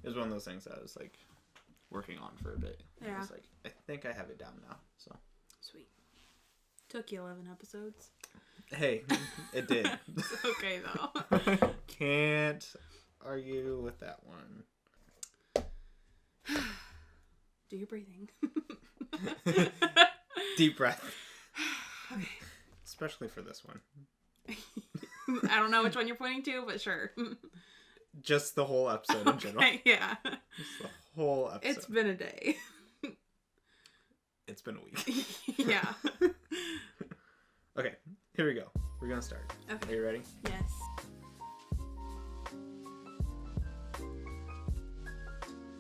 It was one of those things that I was like working on for a bit. Yeah. I was like, I think I have it down now. So sweet. Took you 11 episodes. Hey, it did. It's okay though. Can't argue with that one. Do your breathing. Deep breath. Okay. Especially for this one. I don't know which one you're pointing to, but sure. Just the whole episode in general. Yeah. Just the whole episode. It's been a day. It's been a week. Yeah. Okay, here we go. We're gonna start. Okay. Are you ready? Yes.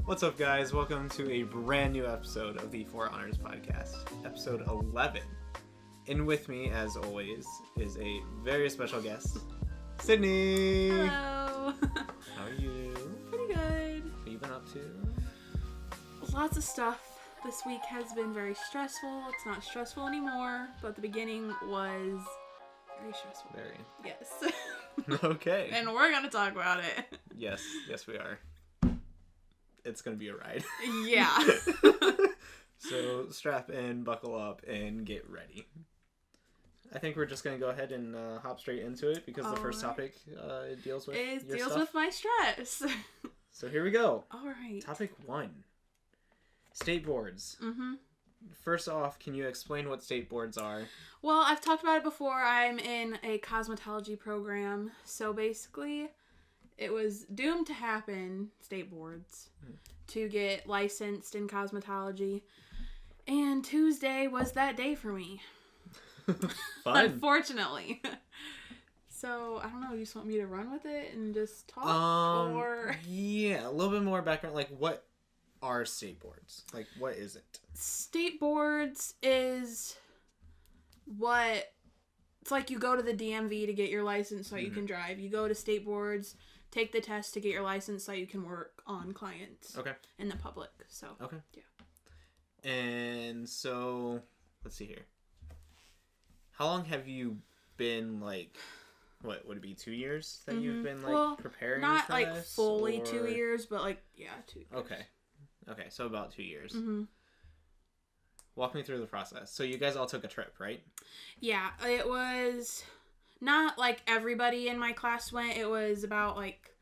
What's up, guys? Welcome to a brand new episode of the Four Honors Podcast, episode 11. And with me, as always, is a very special guest, Sydney. Hello. How are you? Pretty good. What have you been up to? Lots of stuff. This week has been very stressful. It's not stressful anymore, but the beginning was very stressful. Very. Yes. Okay. And we're gonna talk about it. Yes, we are. It's gonna be a ride. Yeah. So strap in, buckle up, and get ready. I think we're just gonna go ahead and hop straight into it because the first topic deals with your stuff. With my stress. So here we go. All right. Topic 1. Skateboards. Mm-hmm. First off, can you explain what skateboards are? Well, I've talked about it before. I'm in a cosmetology program. So basically, it was doomed to happen, skateboards, to get licensed in cosmetology. And Tuesday was that day for me. Fun. Unfortunately. So, I don't know, you just want me to run with it and just talk? Or... Yeah, a little bit more background. Like, what are skateboards? Like, what is it? Skateboards is what... It's like you go to the DMV to get your license so you can drive. You go to skateboards, take the test to get your license so you can work on clients. Okay. In the public, so... Okay. Yeah. And so, let's see here. How long have you been, like... What, would it be 2 years that you've been, like, preparing for this? Not, like, fully 2 years, but, like, yeah, 2 years. Okay, so about 2 years. Mm-hmm. Walk me through the process. So you guys all took a trip, right? Yeah, it was not, like, everybody in my class went. It was about, like,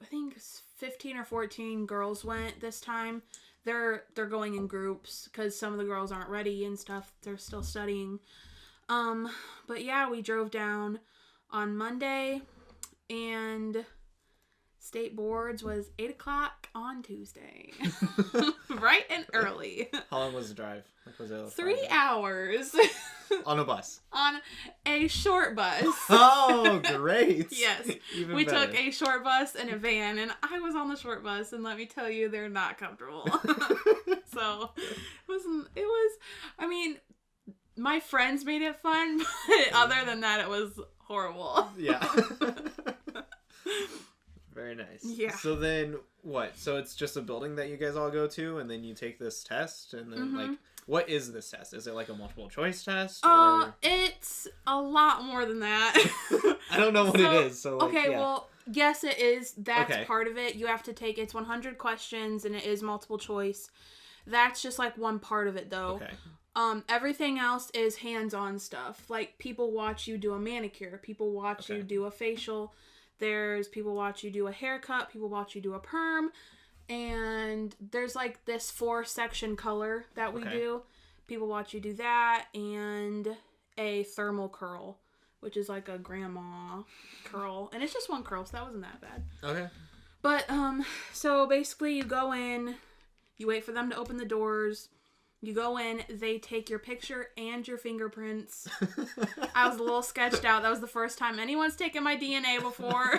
I think 15 or 14 girls went this time. They're going in groups because some of the girls aren't ready and stuff. They're still studying. But yeah, we drove down on Monday, and state boards was 8 o'clock on Tuesday. Bright and early. How long was the drive? Like, was it 3 hours. On a bus? On a short bus. Oh, great. Yes. Even we better. took a short bus and a van, and I was on the short bus, and let me tell you, they're not comfortable. So, it was, I mean... My friends made it fun, but other than that, it was horrible. Yeah. Very nice. Yeah. So then, what? So it's just a building that you guys all go to, and then you take this test, and then, like, what is this test? Is it, like, a multiple choice test? Or... It's a lot more than that. I don't know what it is, so, like, okay, yeah. well, yes, it is. That's part of it. You have to take, it's 100 questions, and it is multiple choice. That's just, like, one part of it, though. Okay. Everything else is hands-on stuff. Like, people watch you do a manicure. People watch you do a facial. There's people watch you do a haircut. People watch you do a perm. And there's, like, this 4-section color that we do. People watch you do that. And a thermal curl, which is like a grandma curl. And it's just one curl, so that wasn't that bad. Okay. But, so basically you go in. You wait for them to open the doors. You go in, they take your picture and your fingerprints. I was a little sketched out. That was the first time anyone's taken my DNA before.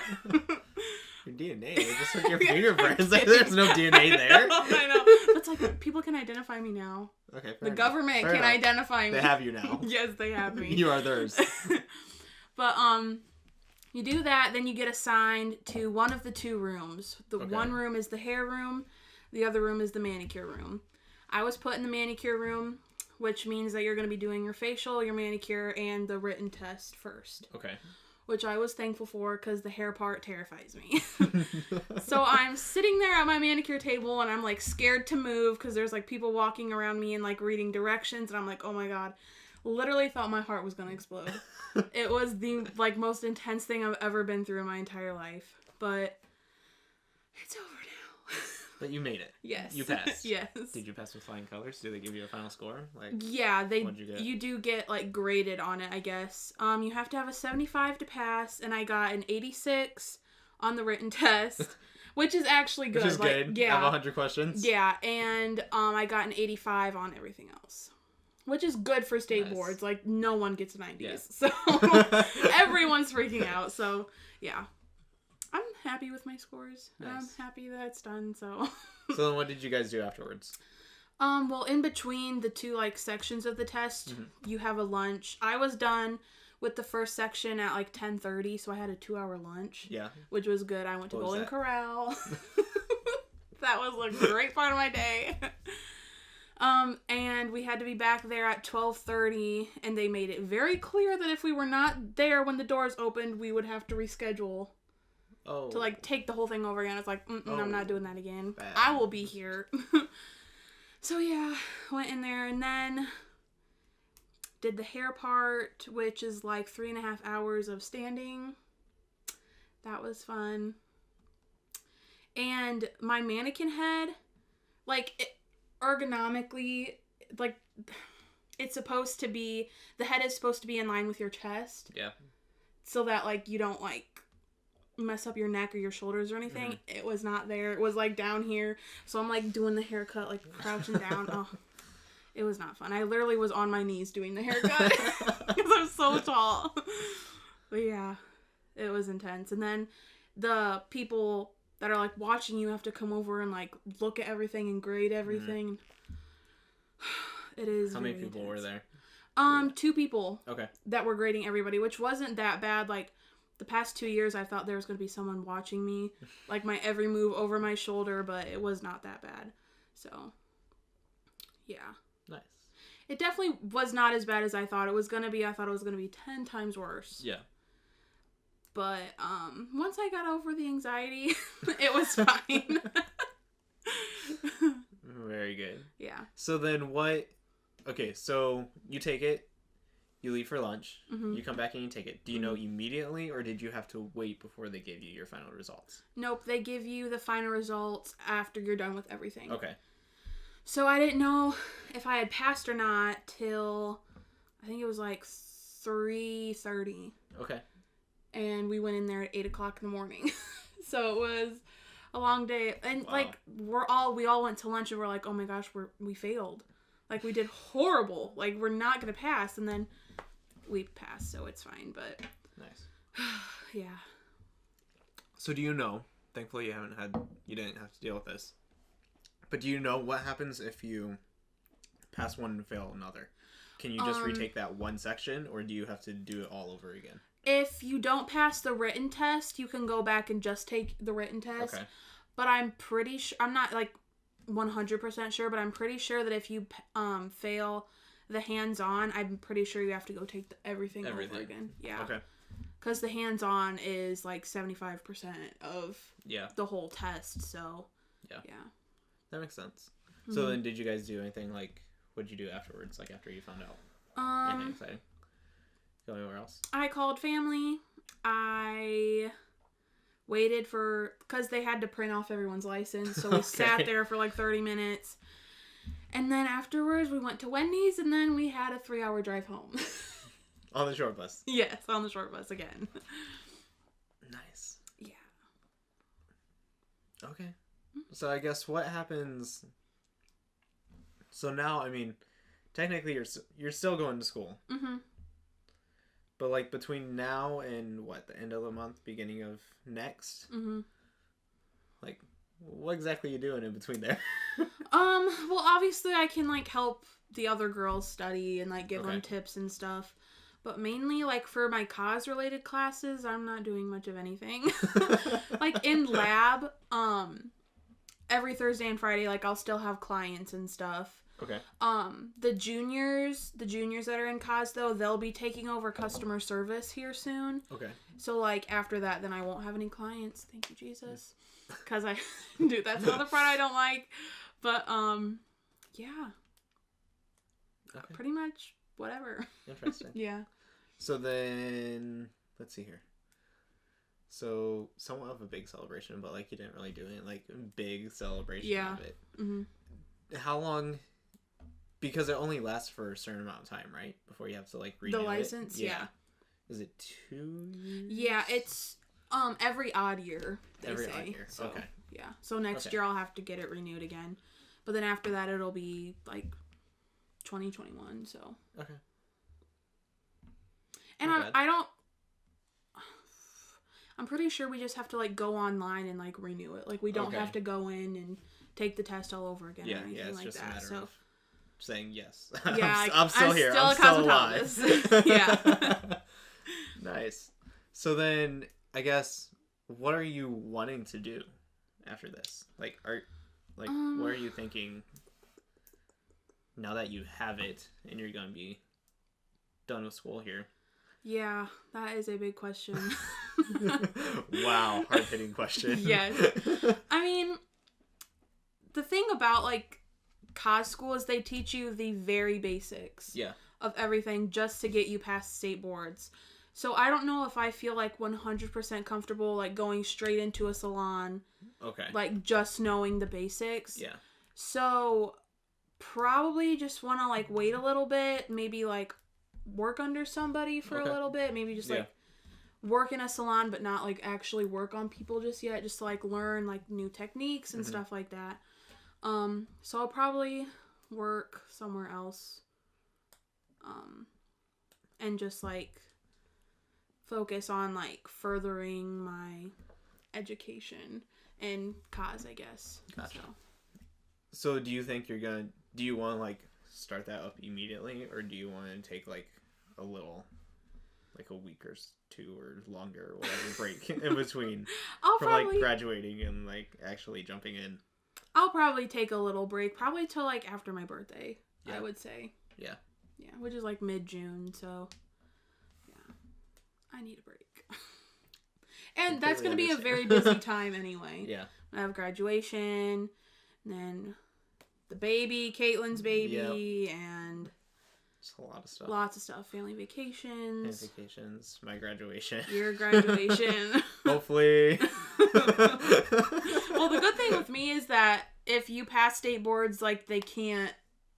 Your DNA? They just took your fingerprints. There's no DNA there. I know. It's like, people can identify me now. Okay, the government can identify me. They have you now. Yes, they have me. You are theirs. But, you do that, then you get assigned to one of the 2 rooms. The one room is the hair room. The other room is the manicure room. I was put in the manicure room, which means that you're going to be doing your facial, your manicure, and the written test first. Okay. which I was thankful for because the hair part terrifies me. So I'm sitting there at my manicure table and I'm like scared to move because there's like people walking around me and like reading directions, and I'm like, oh my god, literally thought my heart was gonna explode. It was the like most intense thing I've ever been through in my entire life, but it's over now. But you made it. Yes. You passed. Yes. Did you pass with flying colors? Do they give you a final score? Like, yeah, what'd you get? You do get like graded on it, I guess. You have to have a 75 to pass, and I got an 86 on the written test, which is actually good. Which is like, good. Yeah. Have 100 questions. Yeah, and I got an 85 on everything else, which is good for state boards. Like, no one gets 90s, Yeah. so everyone's freaking out. So yeah. I'm happy with my scores. Nice. I'm happy that it's done, so. So then what did you guys do afterwards? Well, in between the two, like, sections of the test, you have a lunch. I was done with the first section at, like, 10:30, so I had a 2-hour lunch. Yeah. Which was good. I went to What was Golden that? Corral. That was a great part of my day. And we had to be back there at 12:30, and they made it very clear that if we were not there when the doors opened, we would have to reschedule. Oh. To, like, take the whole thing over again. It's like, I'm not doing that again. Bad. I will be here. So, yeah, went in there and then did the hair part, which is, like, 3.5 hours of standing. That was fun. And my mannequin head, like, ergonomically, like, it's supposed to be, the head is supposed to be in line with your chest. Yeah. So that, like, you don't, like, mess up your neck or your shoulders or anything. It was not there. It was like down here, so I'm like doing the haircut, like crouching down. Oh, it was not fun. I literally was on my knees doing the haircut because I'm so tall. But yeah, it was intense. And then the people that are like watching you have to come over and like look at everything and grade everything. It is. How many people were there? 2 people. Okay. That were grading everybody, which wasn't that bad. Like, the past 2 years, I thought there was going to be someone watching me, like my every move over my shoulder, but it was not that bad. So, yeah. Nice. It definitely was not as bad as I thought it was going to be. I thought it was going to be 10 times worse. Yeah. But, once I got over the anxiety, it was fine. Very good. Yeah. So then what... Okay, so you take it. You leave for lunch, you come back and you take it. Do you know immediately, or did you have to wait before they gave you your final results? Nope, they give you the final results after you're done with everything. Okay. So I didn't know if I had passed or not till, I think it was like 3:30. Okay. And we went in there at 8 o'clock in the morning. So it was a long day. And like, we all went to lunch and we're like, oh my gosh, we failed. Like, we did horrible. Like, we're not going to pass. And then we passed, so it's fine. But Nice. yeah. So do you know, thankfully you didn't have to deal with this, but do you know what happens if you pass one and fail another? Can you just retake that one section, or do you have to do it all over again? If you don't pass the written test, you can go back and just take the written test. Okay. But I'm pretty sure, I'm not like 100% sure, but I'm pretty sure that if you fail the hands-on, I'm pretty sure you have to go take everything over again. Yeah. Okay. Because the hands-on is like 75% of the whole test, so yeah. That makes sense. So then did you guys do anything, like, what did you do afterwards, like after you found out? Anything exciting? Go anywhere else? I called family. I waited because they had to print off everyone's license, so we sat there for like 30 minutes. And then afterwards, we went to Wendy's, and then we had a 3-hour drive home. On the short bus? Yes, on the short bus again. Nice. Yeah. Okay. So I guess what happens... So now, I mean, technically you're still going to school. Mm-hmm. But, like, between now and, the end of the month, beginning of next? Mm-hmm. Like, what exactly are you doing in between there? Well, obviously I can, like, help the other girls study and, like, give them tips and stuff. But mainly, like, for my cause-related classes, I'm not doing much of anything. Like, in lab, every Thursday and Friday, like, I'll still have clients and stuff. Okay. The juniors that are in COS though, they'll be taking over customer service here soon. Okay. So like after that, then I won't have any clients. Thank you, Jesus. Because dude, that's another part I don't like. But yeah. Okay. Pretty much whatever. Interesting. Yeah. So then, let's see here. So somewhat of a big celebration, but like you didn't really do it like big celebration of it. Mm-hmm. How long? Because it only lasts for a certain amount of time, right? Before you have to like renew the license. it. Yeah. Is it 2 years? Yeah, it's every odd year. Every odd year. So, okay. Yeah. So next year I'll have to get it renewed again, but then after that it'll be like 2021. So. Okay. And I'm pretty sure we just have to like go online and like renew it. Like we don't have to go in and take the test all over again or anything like that. So saying yes. Yeah, I'm still here. I'm still alive. Yeah. Nice. So then, I guess, what are you wanting to do after this? Like, what are you thinking now that you have it and you're gonna be done with school here? Yeah, that is a big question. Wow, hard-hitting question. Yes. I mean, the thing about, like, COS school is they teach you the very basics of everything just to get you past state boards. So I don't know if I feel, like, 100% comfortable, like, going straight into a salon. Okay. Like, just knowing the basics. Yeah. So, probably just want to, like, wait a little bit. Maybe, like, work under somebody for a little bit. Maybe just, like, work in a salon but not, like, actually work on people just yet. Just to, like, learn, like, new techniques and stuff like that. So I'll probably work somewhere else. And just, like, focus on, like, furthering my education in COS, I guess. Gotcha. So do you think do you want to, like, start that up immediately, or do you want to take, like, a little, like, a week or two or longer or whatever break in between like, graduating and, like, actually jumping in? I'll probably take a little break, probably till, like, after my birthday, I would say. Yeah. Yeah, which is, like, mid-June, so, yeah. I need a break. And that's going to be a very busy time anyway. Yeah. I have graduation, and then the baby, Caitlin's baby, and just a lot of stuff. Lots of stuff. Family vacations. My graduation. Your graduation. Hopefully. Well, the good thing with me is that if you pass state boards, like, they can't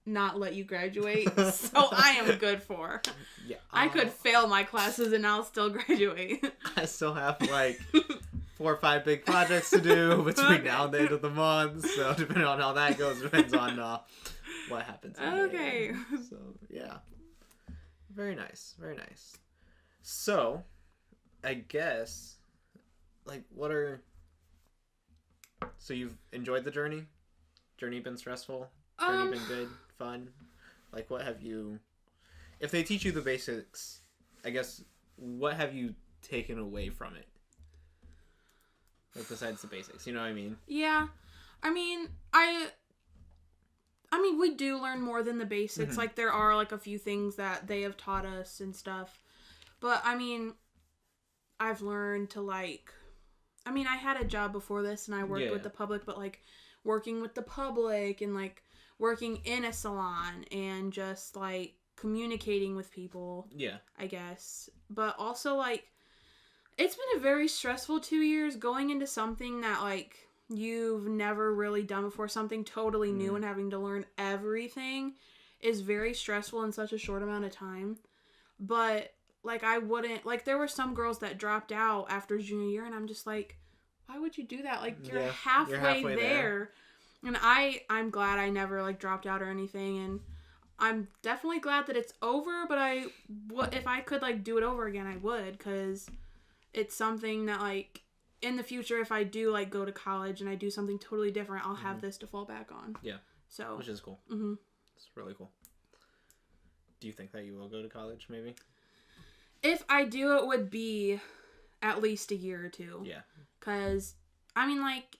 not let you graduate. So I am good for. Yeah. I could fail my classes and I'll still graduate. I still have, like, 4 or 5 big projects to do between now and the end of the month. So depending on how that goes, depends on what happens. Okay. So yeah. Very nice. Very nice. So, I guess, like, so you've enjoyed the journey? Journey been stressful? Journey been good? Fun? Like, what have you, if they teach you the basics, I guess, what have you taken away from it? Like, besides the basics, you know what I mean? Yeah. I mean, we do learn more than the basics. Mm-hmm. Like, there are, like, a few things that they have taught us and stuff. But, I mean, I've learned to, like, I had a job before this and I worked with the public, but, like, working with the public and, like, working in a salon and just, like, communicating with people. Yeah. I guess. But also, like, it's been a very stressful 2 years going into something that, like, you've never really done before, something totally new, and having to learn everything is very stressful in such a short amount of time. But, like, I wouldn't, like, there were some girls that dropped out after junior year, and I'm just like, why would you do that? Like, you're halfway there. And I'm glad I never, like, dropped out or anything, and I'm definitely glad that it's over, but if I could, like, do it over again, I would, because it's something that, like, in the future, if I do, like, go to college and I do something totally different, I'll have this to fall back on. Yeah. So. Which is cool. Mm-hmm. It's really cool. Do you think that you will go to college, maybe? If I do, it would be at least a year or two. Yeah. Because I mean, like,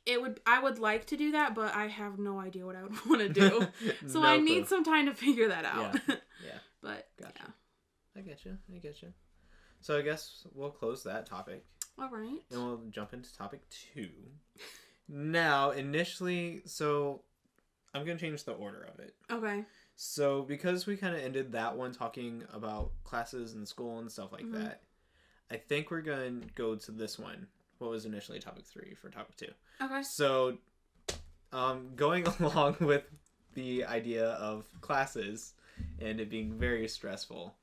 I would like to do that, but I have no idea what I would want to do. So No I clue. need some time to figure that out. Yeah. But, Gotcha. yeah. I get you. So I guess we'll close that topic. All right. And we'll jump into topic 2. Now, initially, so I'm going to change the order of it. Okay. So because we kind of ended that one talking about classes and school and stuff like that, I think we're going to go to this one. What was initially topic 3 for topic 2. Okay. So going along with the idea of classes and it being very stressful,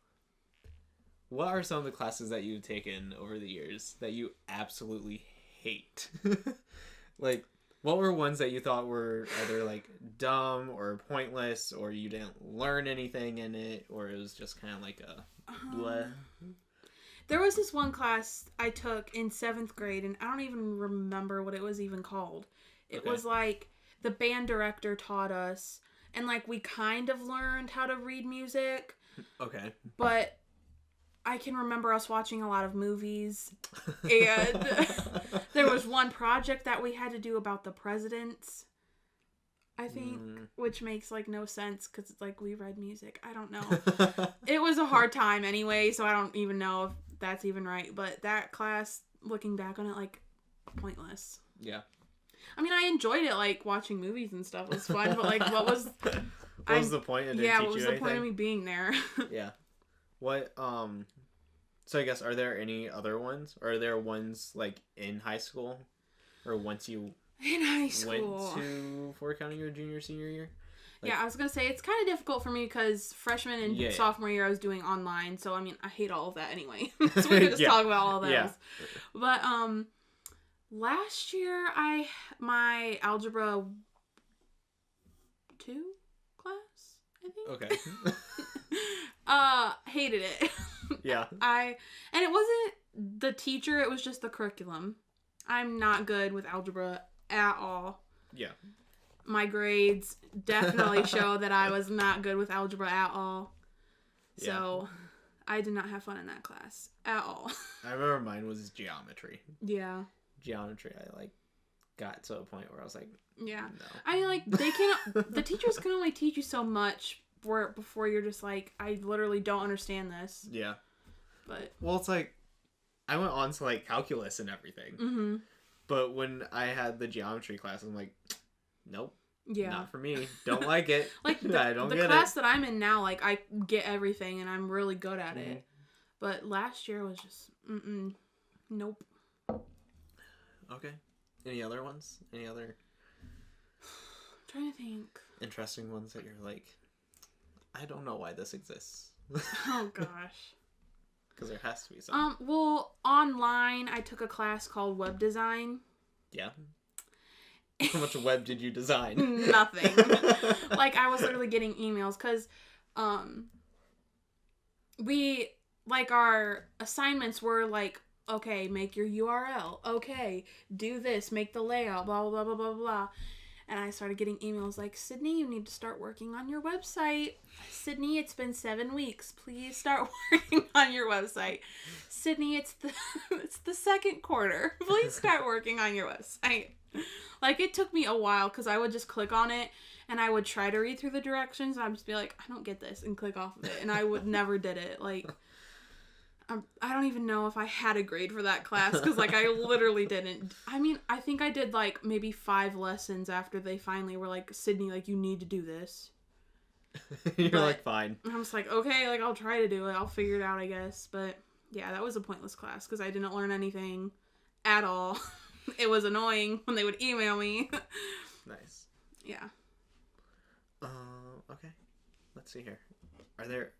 what are some of the classes that you've taken over the years that you absolutely hate? Like, what were ones that you thought were either, like, dumb or pointless, or you didn't learn anything in it, or it was just kind of like a bleh? There was this one class I took in 7th grade, and I don't even remember what it was even called. It was, like, the band director taught us, and, like, we kind of learned how to read music. Okay. But I can remember us watching a lot of movies, and there was one project that we had to do about the presidents, I think, which makes, like, no sense, because it's like, we read music. I don't know. It was a hard time anyway, so I don't even know if that's even right, but that class, looking back on it, like, pointless. Yeah. I mean, I enjoyed it, like, watching movies and stuff. It was fun, but, like, what was the point? It didn't teach what was you the anything? point of me being there? Yeah. What, so I guess, are there any other ones? Or are there ones, like, in high school? Or once you in high school went to Fort County your junior, senior year? Like, yeah, I was going to say, it's kind of difficult for me because freshman and sophomore year I was doing online. So, I mean, I hate all of that anyway. So we could just talk about all of those. Yeah. But, last year, my Algebra 2 class, I think. Okay. Hated it. Yeah. And it wasn't the teacher, it was just the curriculum. I'm not good with algebra at all. Yeah. My grades definitely show that I was not good with algebra at all. So, I did not have fun in that class at all. I remember mine was geometry. Yeah. Geometry, I, like, got to a point where I was like, yeah. No. I mean, like, the teachers can only teach you so much before you're just like, I literally don't understand this. Yeah. But. Well, it's like, I went on to, like, calculus and everything. Mm-hmm. But when I had the geometry class, I'm like, nope. Yeah. Not for me. Don't like it. Like, I don't get the class that I'm in now, like, I get everything and I'm really good at Mm-hmm. it. But last year was just, nope. Okay. Any other ones? Any other I'm trying to think. interesting ones that you're like, I don't know why this exists. Oh, gosh. Because there has to be something. Well, online, I took a class called web design. Yeah. How much web did you design? Nothing. Like, I was literally getting emails because we, like, our assignments were like, okay, make your URL. Okay, do this, make the layout, blah, blah, blah, blah, blah, blah. And I started getting emails like, Sydney, you need to start working on your website. Sydney, it's been 7 weeks. Please start working on your website. Sydney, it's the second quarter. Please start working on your website. Like, it took me a while because I would just click on it and I would try to read through the directions. And I'd just be like, I don't get this, and click off of it. And I would never did it. Like, I don't even know if I had a grade for that class because, like, I literally didn't. I mean, I think I did, like, maybe 5 lessons after they finally were like, Sydney, like, you need to do this. You're like, fine. I was like, okay, like, I'll try to do it. I'll figure it out, I guess. But, yeah, that was a pointless class because I didn't learn anything at all. It was annoying when they would email me. Nice. Yeah. Okay. Let's see here. Are there...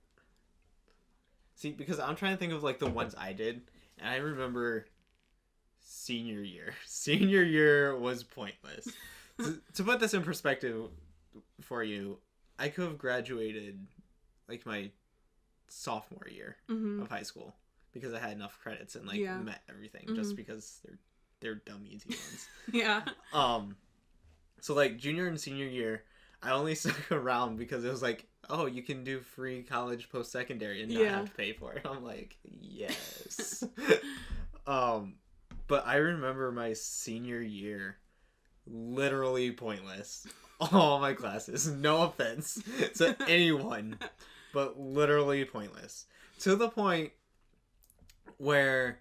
See, because I'm trying to think of, like, the ones I did, and I remember senior year. Senior year was pointless. To put this in perspective for you, I could have graduated, like, my sophomore year of high school because I had enough credits and, like, met everything just because they're dumb easy ones. Yeah. So, like, junior and senior year, I only stuck around because it was like, oh, you can do free college post-secondary and not have to pay for it. I'm like, yes. But I remember my senior year, literally pointless. All my classes, no offense to anyone, but literally pointless. To the point where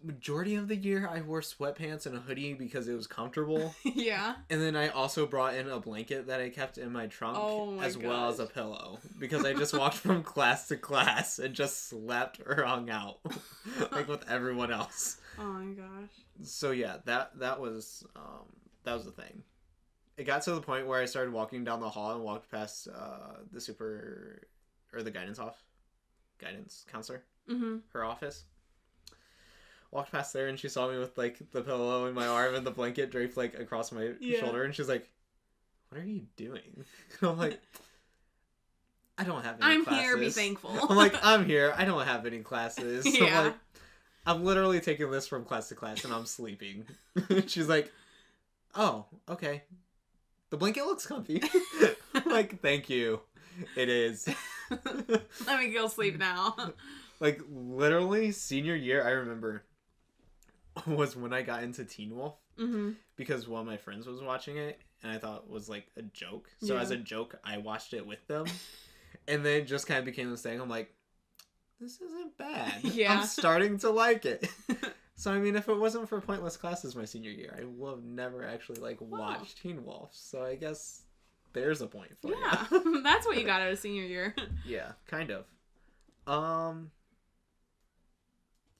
majority of the year I wore sweatpants and a hoodie because it was comfortable. Yeah. And then I also brought in a blanket that I kept in my trunk as well as a pillow because I just walked from class to class and just slept or hung out like with everyone else. Oh my gosh. So yeah, that was the thing. It got to the point where I started walking down the hall and walked past the guidance counselor, her office. Walked past there and she saw me with like the pillow in my arm and the blanket draped like across my shoulder, and she's like, "What are you doing?" And I'm like, "I don't have any classes. I'm here, be thankful." I'm like, "I'm here. I don't have any classes." So yeah. I'm literally taking this from class to class and I'm sleeping. She's like, "Oh, okay. The blanket looks comfy." I'm like, "Thank you. It is." Let me go sleep now. Like, literally, senior year, I remember, was when I got into Teen Wolf. Because one of my friends was watching it, and I thought it was, like, a joke. So as a joke, I watched it with them. And then it just kind of became this thing. I'm like, this isn't bad. Yeah. I'm starting to like it. So, I mean, if it wasn't for pointless classes my senior year, I would have never actually, like, watched Teen Wolf. So I guess there's a point for you. Yeah, that's what you got out of senior year. Yeah, kind of.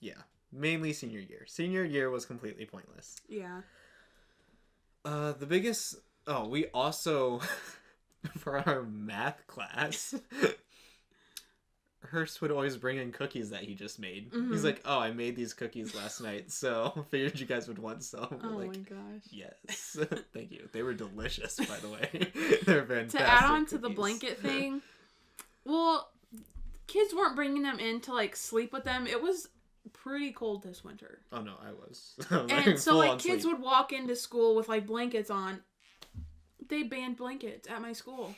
Yeah, mainly senior year. Senior year was completely pointless. Yeah. The biggest... Oh, we also... for our math class... Hurst would always bring in cookies that he just made. He's like, "Oh, I made these cookies last night, so figured you guys would want some." Oh like, my gosh. Yes. Thank you. They were delicious, by the way. They're fantastic. To add on cookies. to the blanket thing, well, kids weren't bringing them in to, like, sleep with them. It was pretty cold this winter. Oh, no, I was. And so, like, kids would walk into school with, like, blankets on. They banned blankets at my school.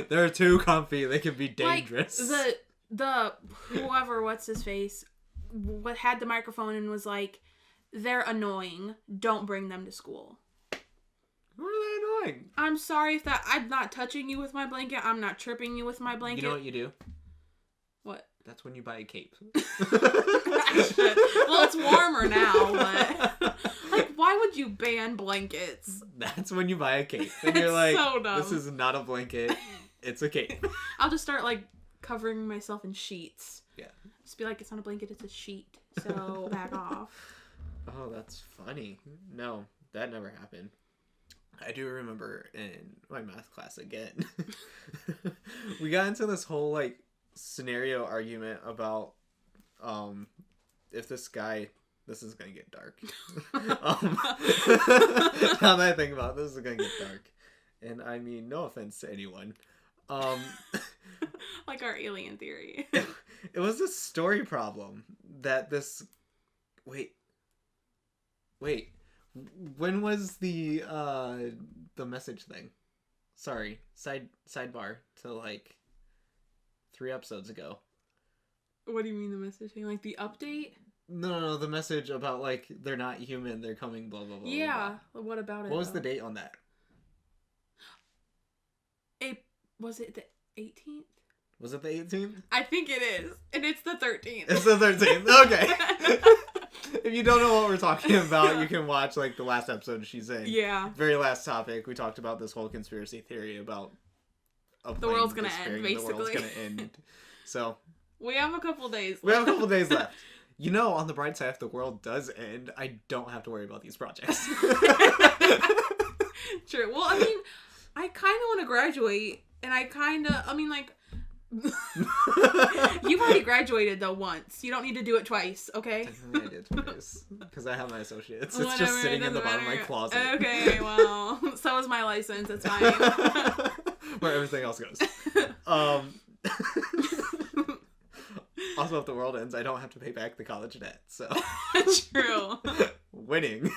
They're too comfy. They can be dangerous. Like, the whoever, what's his face, what had the microphone and was like, "They're annoying. Don't bring them to school." Who are they annoying? I'm sorry if that... I'm not touching you with my blanket. I'm not tripping you with my blanket. You know what you do? What? That's when you buy a cape. I should. Well, it's warmer now, but... Like, why would you ban blankets? That's when you buy a cape. And you're like, so dumb. This is not a blanket. It's a cape. I'll just start, like, covering myself in sheets. Yeah. Just be like, it's not a blanket, it's a sheet. So, back off. Oh, that's funny. No, that never happened. I do remember in my math class again. We got into this whole, like, scenario argument about if this guy... This is gonna get dark. Now that I think about it, this is gonna get dark. And I mean, no offense to anyone. Like our alien theory. It was a story problem that this... Wait. When was the message thing? Sorry. Sidebar to, like, 3 episodes ago. What do you mean the message thing? Like the update? No, the message about, like, they're not human, they're coming, blah, blah, blah. Yeah. Blah. What about it? What was the date on that? Was it the 18th? Was it the 18th? I think it is. And it's the 13th. It's the 13th. Okay. If you don't know what we're talking about, you can watch, like, the last episode she's in. Yeah. Very last topic, we talked about this whole conspiracy theory about the world's gonna end, basically. The world's gonna end. So... We have a couple days left. We have a couple days left. You know, on the bright side, if the world does end, I don't have to worry about these projects. True. Well, I mean, I kind of want to graduate, and like, you've already graduated, though, once. You don't need to do it twice, okay? Technically, I did twice, because I have my associates. It's Whatever, just sitting in the bottom of my closet. Okay, well, so is my license. It's fine. Where everything else goes. Also, if the world ends, I don't have to pay back the college debt, so... True. Winning.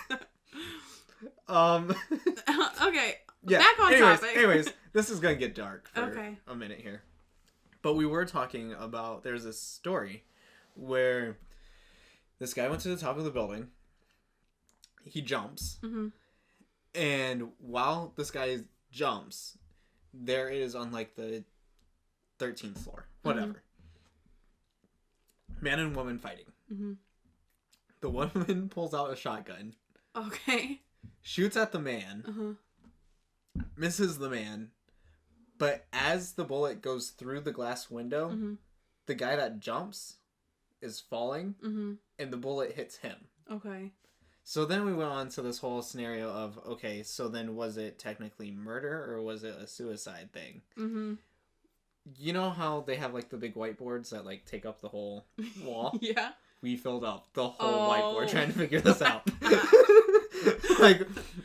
Okay, yeah. Back on topic. Anyways, this is gonna get dark for Okay. a minute here. But we were talking about... There's this story where This guy went to the top of the building. He jumps. Mm-hmm. And while this guy jumps, there is on like the 13th floor. Whatever. Mm-hmm. Man and woman fighting. Mm-hmm. The woman pulls out a shotgun. Okay. Shoots at the man. Uh-huh. Misses the man. But as the bullet goes through the glass window, mm-hmm. the guy that jumps is falling. Mm-hmm. And the bullet hits him. Okay. So then we went on to this whole scenario of, okay, so then was it technically murder or was it a suicide thing? Mm-hmm. You know how they have, like, the big whiteboards that, like, take up the whole wall? Yeah. We filled up the whole whiteboard trying to figure this out.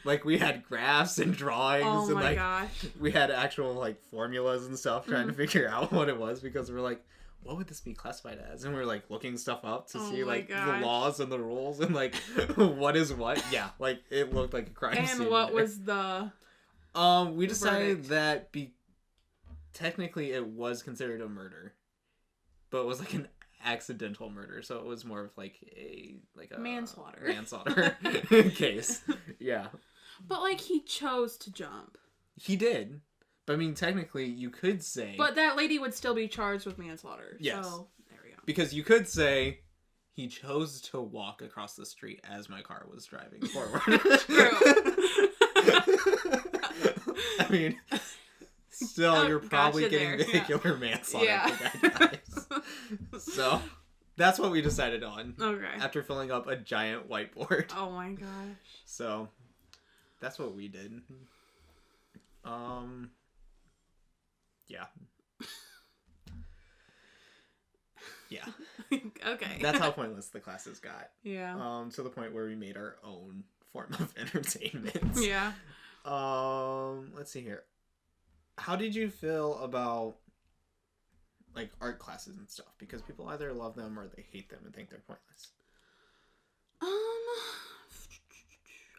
like we had graphs and drawings and, like, gosh. We had actual, like, formulas and stuff trying to figure out what it was because we're like, what would this be classified as? And we're, like, looking stuff up to see, like, the laws and the rules and, like, what is what. Yeah, like, it looked like a crime scene. And what was the we decided that technically it was considered a murder. But it was, like, an accidental murder, so it was more of, like, a manslaughter case. Yeah. But, like, he chose to jump. He did. But, I mean, technically, you could say... But that lady would still be charged with manslaughter. Yes. So, there we go. Because you could say, he chose to walk across the street as my car was driving forward. True. I mean, still, you're probably getting vehicular manslaughter if the guy dies. So, that's what we decided on. Okay. After filling up a giant whiteboard. Oh my gosh. So, that's what we did. Yeah. Yeah. Okay. That's how pointless the classes got. Yeah. To the point where we made our own form of entertainment. Yeah. Let's see here. How did you feel about, like, art classes and stuff? Because people either love them or they hate them and think they're pointless.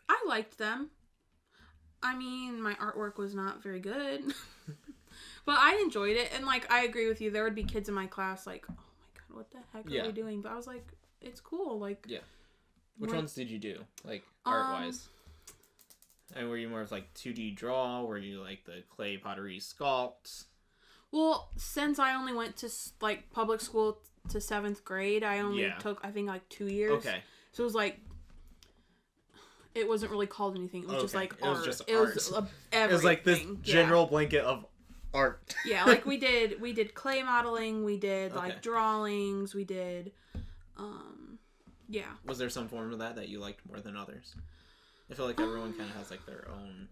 I liked them. I mean, my artwork was not very good. But I enjoyed it, and, like, I agree with you. There would be kids in my class, like, oh my god, what the heck are we doing? But I was like, it's cool, like... Yeah. Which ones did you do, like, art-wise? And were you more of, like, 2D draw? Were you, like, the clay pottery sculpt? Well, since I only went to, like, public school to 7th grade, I only took, I think, like, 2 years. Okay. So it was, like... It wasn't really called anything. It was just, like, art. It was just art. It was everything. It was, like, this general blanket of art. Yeah, like we did clay modeling, we did like drawings, we did yeah. Was there some form of that you liked more than others? I feel like everyone kind of has like their own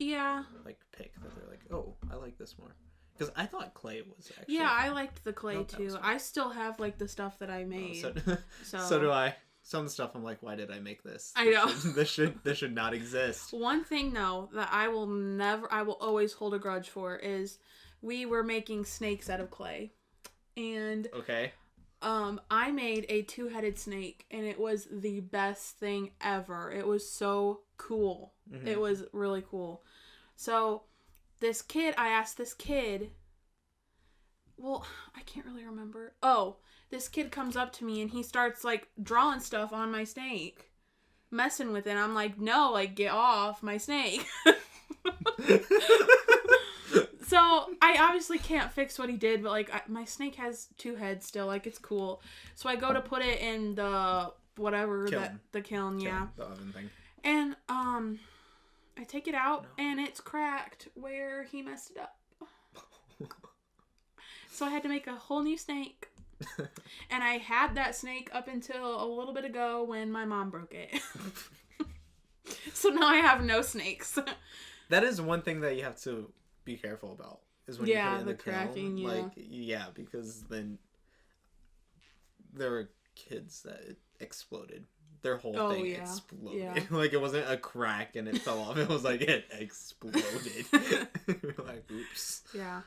like pick that they're like, oh, I like this more. Because I thought clay was actually I liked the clay too. I still have like the stuff that I made. So do I. Some of the stuff I'm like, why did I make this? I know. This should not exist. One thing though that I will always hold a grudge for is we were making snakes out of clay. And I made a 2-headed snake and it was the best thing ever. It was so cool. Mm-hmm. It was really cool. So I asked this kid, well, I can't really remember. Oh, this kid comes up to me and he starts like drawing stuff on my snake, messing with it. I'm like, no, like get off my snake. So I obviously can't fix what he did, but like my snake has 2 heads still, like it's cool. So I go to put it in the whatever the kiln, yeah, the oven thing, and I take it out and it's cracked where he messed it up. So I had to make a whole new snake. And I had that snake up until a little bit ago when my mom broke it. So now I have no snakes. That is one thing that you have to be careful about. Is when you put it in the cracking, kiln. Like, because then there were kids that exploded. Their whole thing exploded. Yeah. Like, it wasn't a crack and it fell off. It was like, it exploded. Like, oops. Yeah.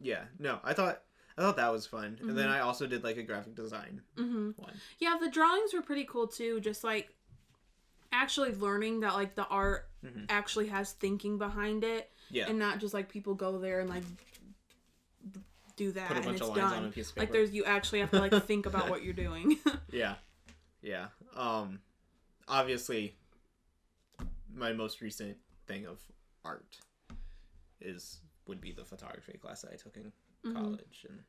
Yeah. No, I thought that was fun. Mm-hmm. And then I also did, like, a graphic design one. Yeah, the drawings were pretty cool, too. Just, like, actually learning that, like, the art actually has thinking behind it. Yeah. And not just, like, people go there and, like, do that put a and bunch it's of lines done. on a piece of Like paper. you actually have to like think about what you're doing. Yeah. Obviously, my most recent thing of art would be the photography class that I took in college, and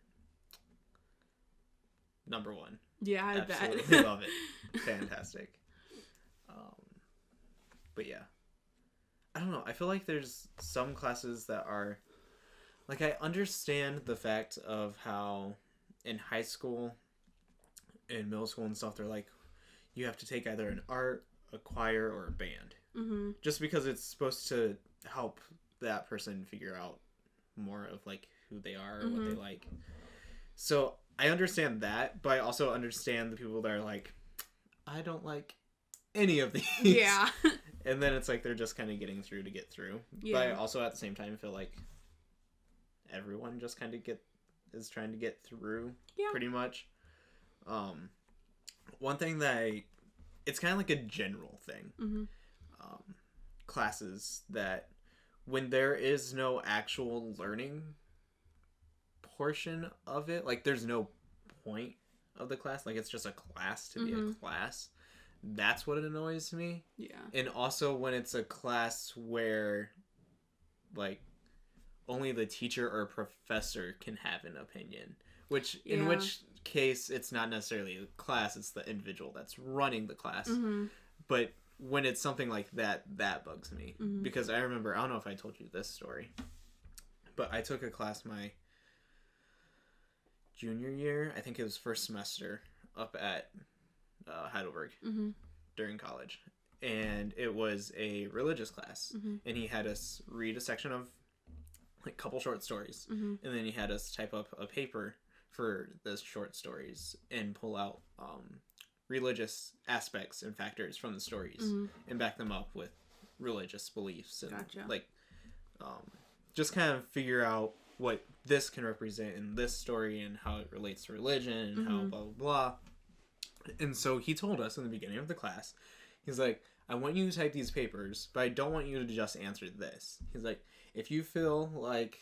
number one. Yeah, I Absolutely bet. love it. Fantastic. But yeah, I don't know. I feel like there's some classes that are like, I understand the fact of how in high school, in middle school and stuff, they're like, you have to take either an art, a choir, or a band. Mm-hmm. Just because it's supposed to help that person figure out more of like who they are or what they like. So I understand that, but I also understand the people that are like, I don't like any of these. Yeah. And then it's like they're just kind of getting through to get through. Yeah. But I also at the same time feel like everyone just kind of is trying to get through pretty much. One thing that it's kind of like a general thing. Classes that when there is no actual learning portion of it, like there's no point of the class, like it's just a class to be a class, that's what annoys me. Yeah. And also when it's a class where like only the teacher or professor can have an opinion, which in which case it's not necessarily a class, it's the individual that's running the class. But when it's something like that, that bugs me. Because I remember, I don't know if I told you this story, but I took a class my junior year, I think it was first semester, up at Heidelberg during college. And it was a religious class. And he had us read a section of like a couple short stories. And then he had us type up a paper for the short stories and pull out religious aspects and factors from the stories and back them up with religious beliefs and like just kind of figure out what this can represent in this story and how it relates to religion and how blah blah blah. And so he told us in the beginning of the class, he's like, I want you to type these papers, but I don't want you to just answer this. He's like, if you feel like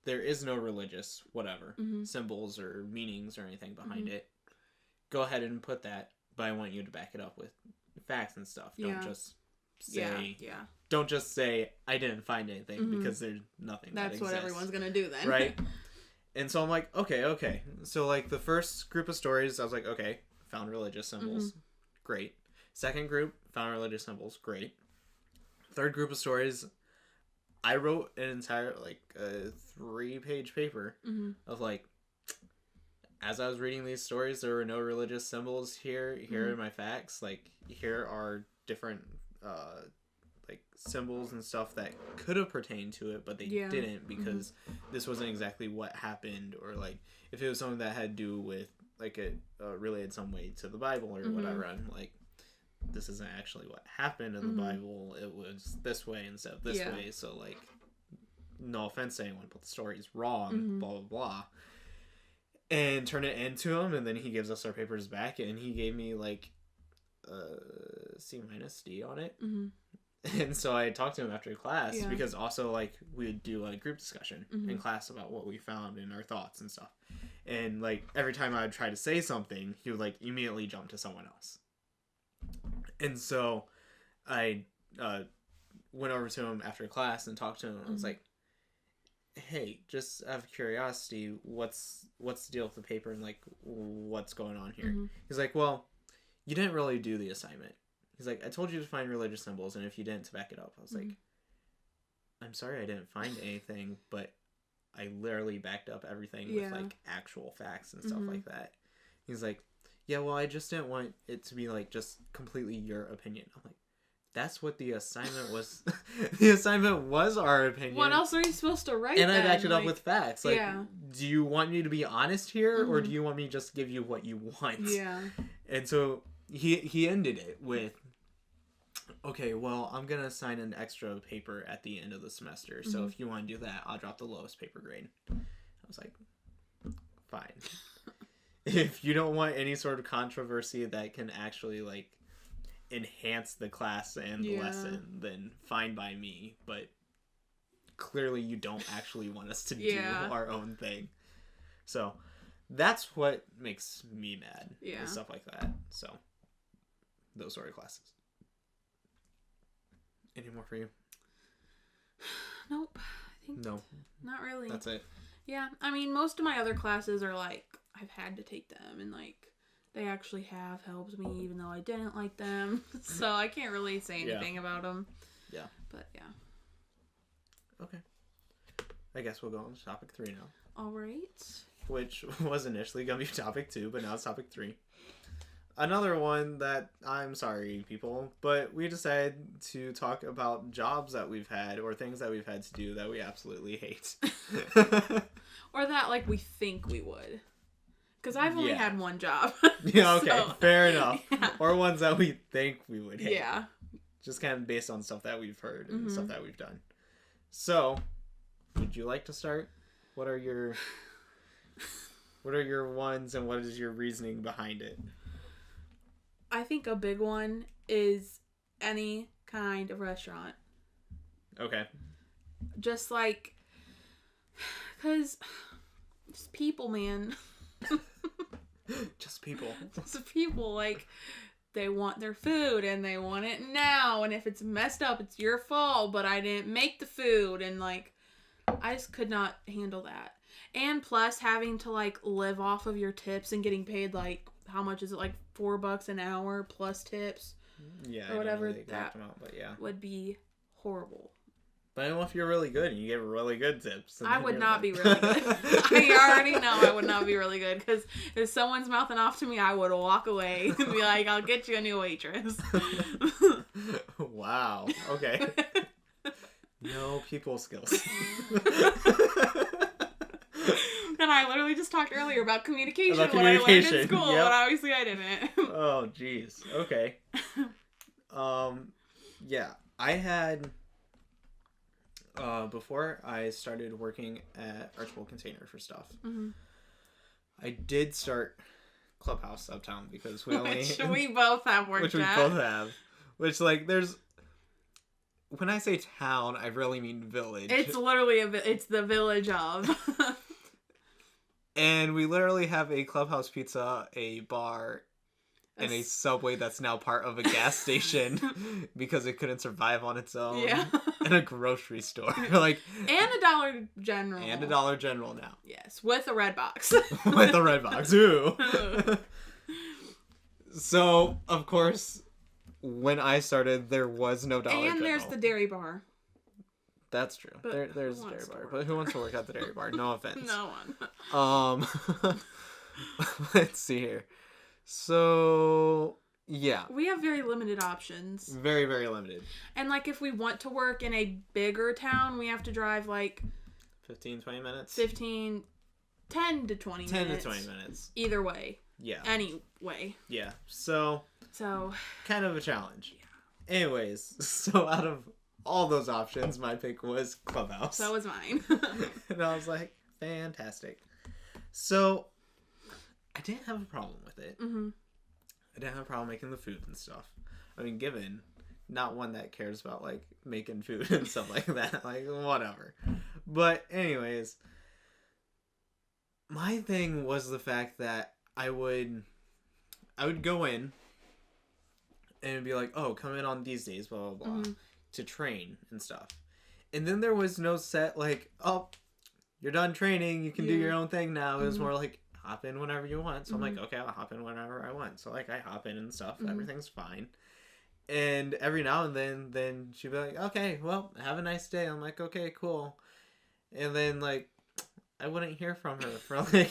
there is no religious whatever symbols or meanings or anything behind it, go ahead and put that, but I want you to back it up with facts and stuff. Don't just say don't just say I didn't find anything because there's nothing that's that what everyone's gonna do then. Right. And so I'm like, okay. So like the first group of stories, I was like, okay, found religious symbols. Great. Second group, found religious symbols. Great. Third group of stories, I wrote an entire like a 3-page paper of like, as I was reading these stories, there were no religious symbols here. Here are my facts. Like, here are different like symbols and stuff that could have pertained to it, but they didn't because this wasn't exactly what happened. Or like, if it was something that had to do with like it related some way to the Bible or whatever, I'm like, this isn't actually what happened in the Bible. It was this way instead of this way. So like, no offense to anyone, but the story's wrong. Blah blah blah. And turn it into him, and then he gives us our papers back, and he gave me like C- D on it. And so I talked to him after class because also like we would do a group discussion in class about what we found and our thoughts and stuff. And like every time I would try to say something, he would like immediately jump to someone else. And so I went over to him after class and talked to him, and I was like, hey, just out of curiosity, what's the deal with the paper and like what's going on here? He's like, well, you didn't really do the assignment. He's like, I told you to find religious symbols, and if you didn't, to back it up. I was like, I'm sorry I didn't find anything, but I literally backed up everything with like actual facts and stuff like that. He's like, yeah, well, I just didn't want it to be like just completely your opinion. I'm like, that's what the assignment was. The assignment was our opinion. What else are you supposed to write? And then? I backed it up like, with facts. Like, do you want me to be honest here, or do you want me to just give you what you want? Yeah. And so he ended it with, okay, well, I'm gonna assign an extra paper at the end of the semester. So if you want to do that, I'll drop the lowest paper grade. I was like, fine. If you don't want any sort of controversy that can actually like enhance the class and the lesson, then fine by me. But clearly you don't actually want us to do our own thing. So that's what makes me mad. Yeah. And stuff like that. So those sort of classes. Any more for you? Nope. I think no. Not really. That's it. Yeah. I mean, most of my other classes are like, I've had to take them and like, they actually have helped me even though I didn't like them. So I can't really say anything about them. Yeah. But yeah. Okay. I guess we'll go on to topic 3 now. All right. Which was initially going to be topic 2, but now it's topic 3. Another one that, I'm sorry, people, but we decided to talk about jobs that we've had or things that we've had to do that we absolutely hate. Or that, like, we think we would. Because I've only had one job. Yeah, okay, so, fair enough. Yeah. Or ones that we think we would hate. Yeah. Just kind of based on stuff that we've heard and stuff that we've done. So, would you like to start? What are your ones and what is your reasoning behind it? I think a big one is any kind of restaurant. Okay. Just like, because just people, man. Just people. Just people, like, they want their food and they want it now. And if it's messed up, it's your fault, but I didn't make the food. And, like, I just could not handle that. And plus having to, like, live off of your tips and getting paid, like, how much is it, like $4 an hour plus tips? Yeah, or whatever. I don't know the exact amount, but yeah, would be horrible. But I don't know if you're really good and you give really good tips. I would not be really good. I already know I would not be really good because if someone's mouthing off to me, I would walk away and be like, I'll get you a new waitress. Wow. Okay. No people skills. And I literally just talked earlier about communication when I learned in school, but obviously I didn't. Oh, jeez. Okay. Yeah, I had, before I started working at Archibald Container for stuff, I did start Clubhouse Uptown because we only... Which we both have worked at. Which we both have. Which, like, there's... When I say town, I really mean village. It's literally it's the village of... And we literally have a Clubhouse Pizza, a bar, and a Subway that's now part of a gas station because it couldn't survive on its own. Yeah. And a grocery store. Like, and a Dollar General. And a Dollar General now. Yes, with a red box. With a red box. Ooh. So, of course, when I started, there was no Dollar General. And there's the dairy bar. That's true. There's a dairy bar. But who wants to work at the dairy bar? No offense. No one. Let's see here. So, yeah. We have very limited options. Very, very limited. And, like, if we want to work in a bigger town, we have to drive, like... 15, 20 minutes? 10 to 20 10 minutes. 10 to 20 minutes. Either way. Yeah. Any way. Yeah. So... kind of a challenge. Yeah. Anyways, so out of all those options, my pick was Clubhouse. So was mine. And I was like, fantastic. So, I didn't have a problem with it. Mm-hmm. I didn't have a problem making the food and stuff. I mean, given not one that cares about, like, making food and stuff like that. Like, whatever. But, anyways, my thing was the fact that I would go in and it'd be like, oh, come in on these days, blah, blah, blah, to train and stuff. And then there was no set, like, oh, you're done training, you can do your own thing now. It was more like, hop in whenever you want. So I'm like, okay, I'll hop in whenever I want. So, like, I hop in and stuff. Everything's fine. And every now and then she'd be like, okay, well, have a nice day. I'm like, okay, cool. And then, like, I wouldn't hear from her for, like,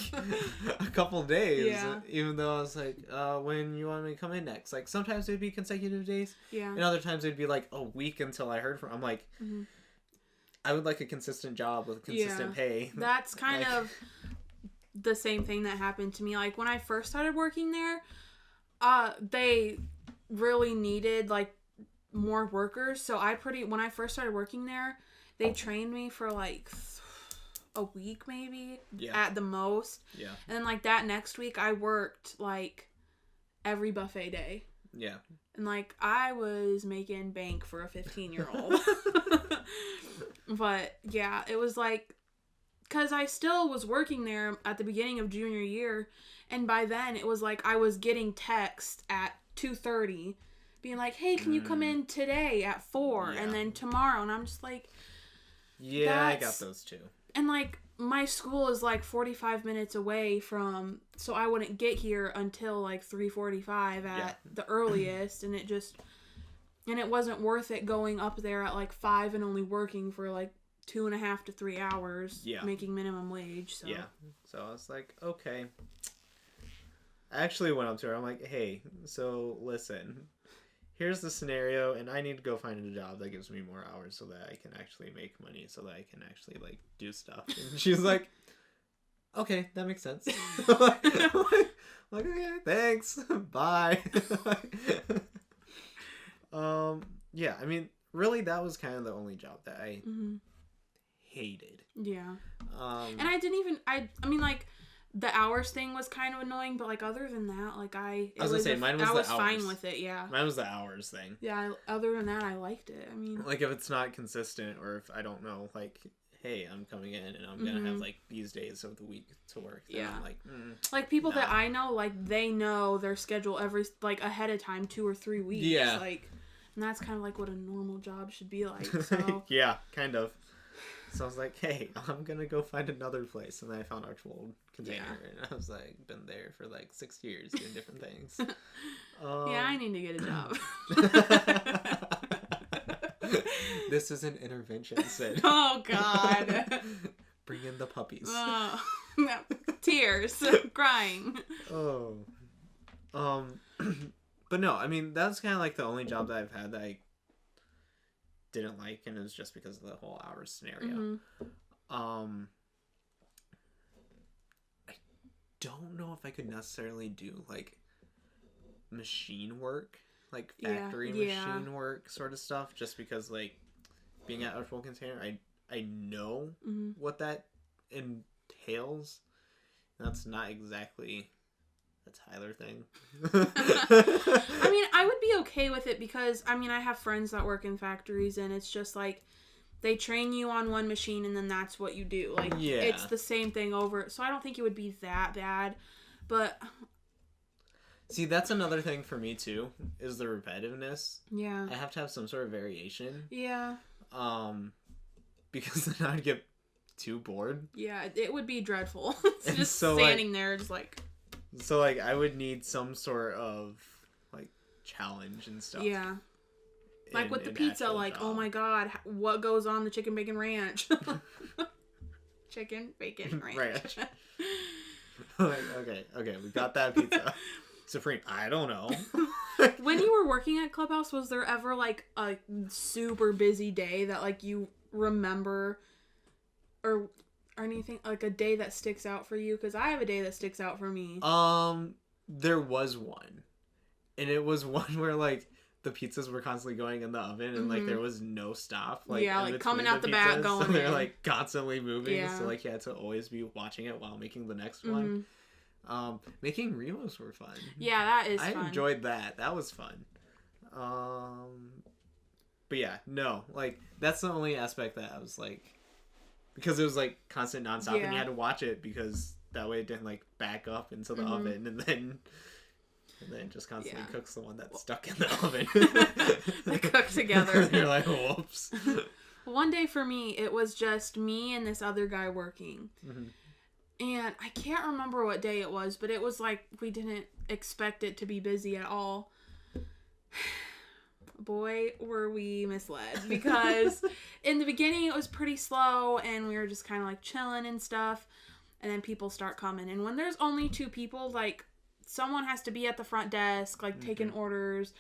a couple days. Yeah. Even though I was like, when you want me to come in next? Like, sometimes it would be consecutive days. Yeah. And other times it would be, like, a week until I heard from her. I'm like, I would like a consistent job with consistent pay. That's kind of the same thing that happened to me. Like, when I first started working there, they really needed, like, more workers. So when I first started working there, they trained me for, like, a week maybe at the most. Yeah. And then, like, that next week I worked, like, every buffet day. Yeah. And, like, I was making bank for a 15-year-old. But, yeah, it was, like, because I still was working there at the beginning of junior year, and by then it was like I was getting texts at 2:30 being like, hey, can you come in today at 4 and then tomorrow, and I'm just like, yeah, I got those too. And like my school is like 45 minutes away from, so I wouldn't get here until like 3:45 at the earliest, and it wasn't worth it going up there at like 5 and only working for like 2.5 to 3 hours making minimum wage. So so I was like, okay. I actually went up to her. I'm like, hey, so listen, here's the scenario, and I need to go find a job that gives me more hours so that I can actually make money, so that I can actually like do stuff. And she's like, okay, that makes sense. like, okay, thanks, bye. Yeah, I mean, really, that was kind of the only job that I hated. Yeah. And I didn't even, I mean, like, the hours thing was kind of annoying, but like other than that, like I was fine with it. Yeah, mine was the hours thing. Yeah, other than that, I liked it. I mean, like if it's not consistent, or if I don't know, like, hey, I'm coming in and I'm gonna have like these days of the week to work. Then I'm like, like people that I know, like they know their schedule every like ahead of time, 2 or 3 weeks. Yeah, like, and that's kind of like what a normal job should be like. So yeah, kind of. So I was like, hey, I'm going to go find another place. And then I found Archibald Container. And I was like, been there for like 6 years doing different things. Yeah, I need to get a job. This is an intervention, Sid. Oh, God. Bring in the puppies. Tears. Crying. Oh. But no, I mean, that's kind of like the only job that I've had that I didn't like, and it was just because of the whole hours scenario. I don't know if I could necessarily do like machine work, like factory machine work sort of stuff, just because like being at Archibald Container, I know what that entails. That's not exactly a Tyler thing. I mean, I would be okay with it because, I mean, I have friends that work in factories, and it's just like they train you on one machine and then that's what you do. Like, it's the same thing over. So I don't think it would be that bad. But see, that's another thing for me too, is the repetitiveness. Yeah. I have to have some sort of variation. Yeah. Because then I'd get too bored. Yeah, it would be dreadful. It's just so, standing like, there just like... So, like, I would need some sort of, like, challenge and stuff. Yeah. Like with the pizza, like, oh my god, what goes on the chicken bacon ranch? Chicken bacon ranch. Like, okay, we got that pizza. Supreme, I don't know. When you were working at Clubhouse, was there ever, like, a super busy day that, like, you remember, or anything, like a day that sticks out for you? Because I have a day that sticks out for me. There was one, and it was one where like the pizzas were constantly going in the oven, and like there was no stop. Like, yeah, like coming out the back, going. So they're like constantly moving. Yeah. So like you had to always be watching it while making the next one. Making Remos were fun. Yeah, that is fun. I enjoyed that. That was fun. But yeah, no, like that's the only aspect that I was like, because it was like constant nonstop, and you had to watch it because that way it didn't like back up into the oven, and then just constantly cooks the one that's stuck in the oven. They cook together. And you're like, whoops. One day for me, it was just me and this other guy working. And I can't remember what day it was, but it was like we didn't expect it to be busy at all. Boy, were we misled, because in the beginning it was pretty slow and we were just kind of like chilling and stuff, and then people start coming, and when there's only 2 people, like someone has to be at the front desk, like taking orders,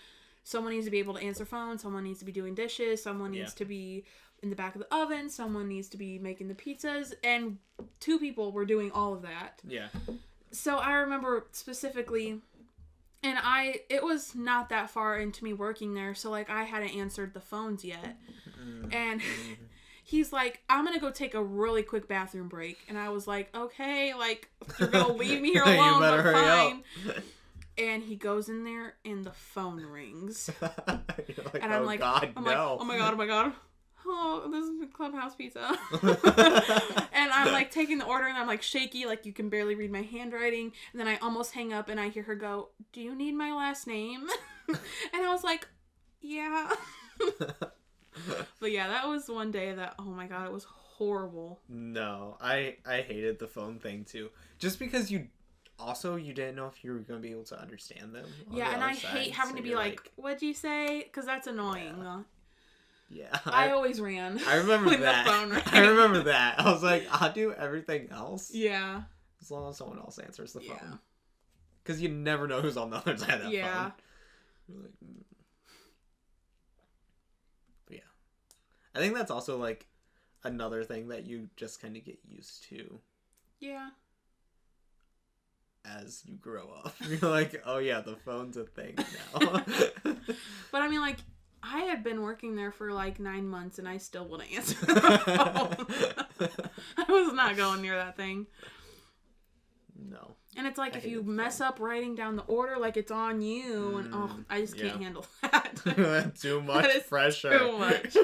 someone needs to be able to answer phones, someone needs to be doing dishes, someone needs to be in the back of the oven, someone needs to be making the pizzas, and 2 people were doing all of that. So I remember specifically, and it was not that far into me working there, so, like, I hadn't answered the phones yet. And he's like, I'm gonna go take a really quick bathroom break. And I was like, okay, like, you're gonna leave me here alone, but fine. And he goes in there, and the phone rings. Like, and I'm like, God, I'm no. like, oh my god. oh, this is Clubhouse Pizza. And I'm like taking the order and I'm like shaky, like you can barely read my handwriting. And then I almost hang up and I hear her go, "Do you need my last name?" And I was like, yeah. But yeah, that was one day that, oh my god, it was horrible. No, I hated the phone thing too. Just because you didn't know if you were going to be able to understand them. Yeah, and I hate having to be like, "What'd you say?" Because that's annoying. Yeah. I always ran. I remember that. The phone rang. I remember that. I was like, I'll do everything else. Yeah. As long as someone else answers the Yeah. phone. Because you never know who's on the other side of that yeah. phone. You're like, But yeah. I think that's also like another thing that you just kind of get used to. Yeah. As you grow up. You're like, oh yeah, the phone's a thing now. But I mean, like, I had been working there for like 9 months and I still wouldn't answer the phone. I was not going near that thing. No. And it's like, if you mess up writing down the order, like, it's on you. And I just can't handle that. Too much pressure. Too much.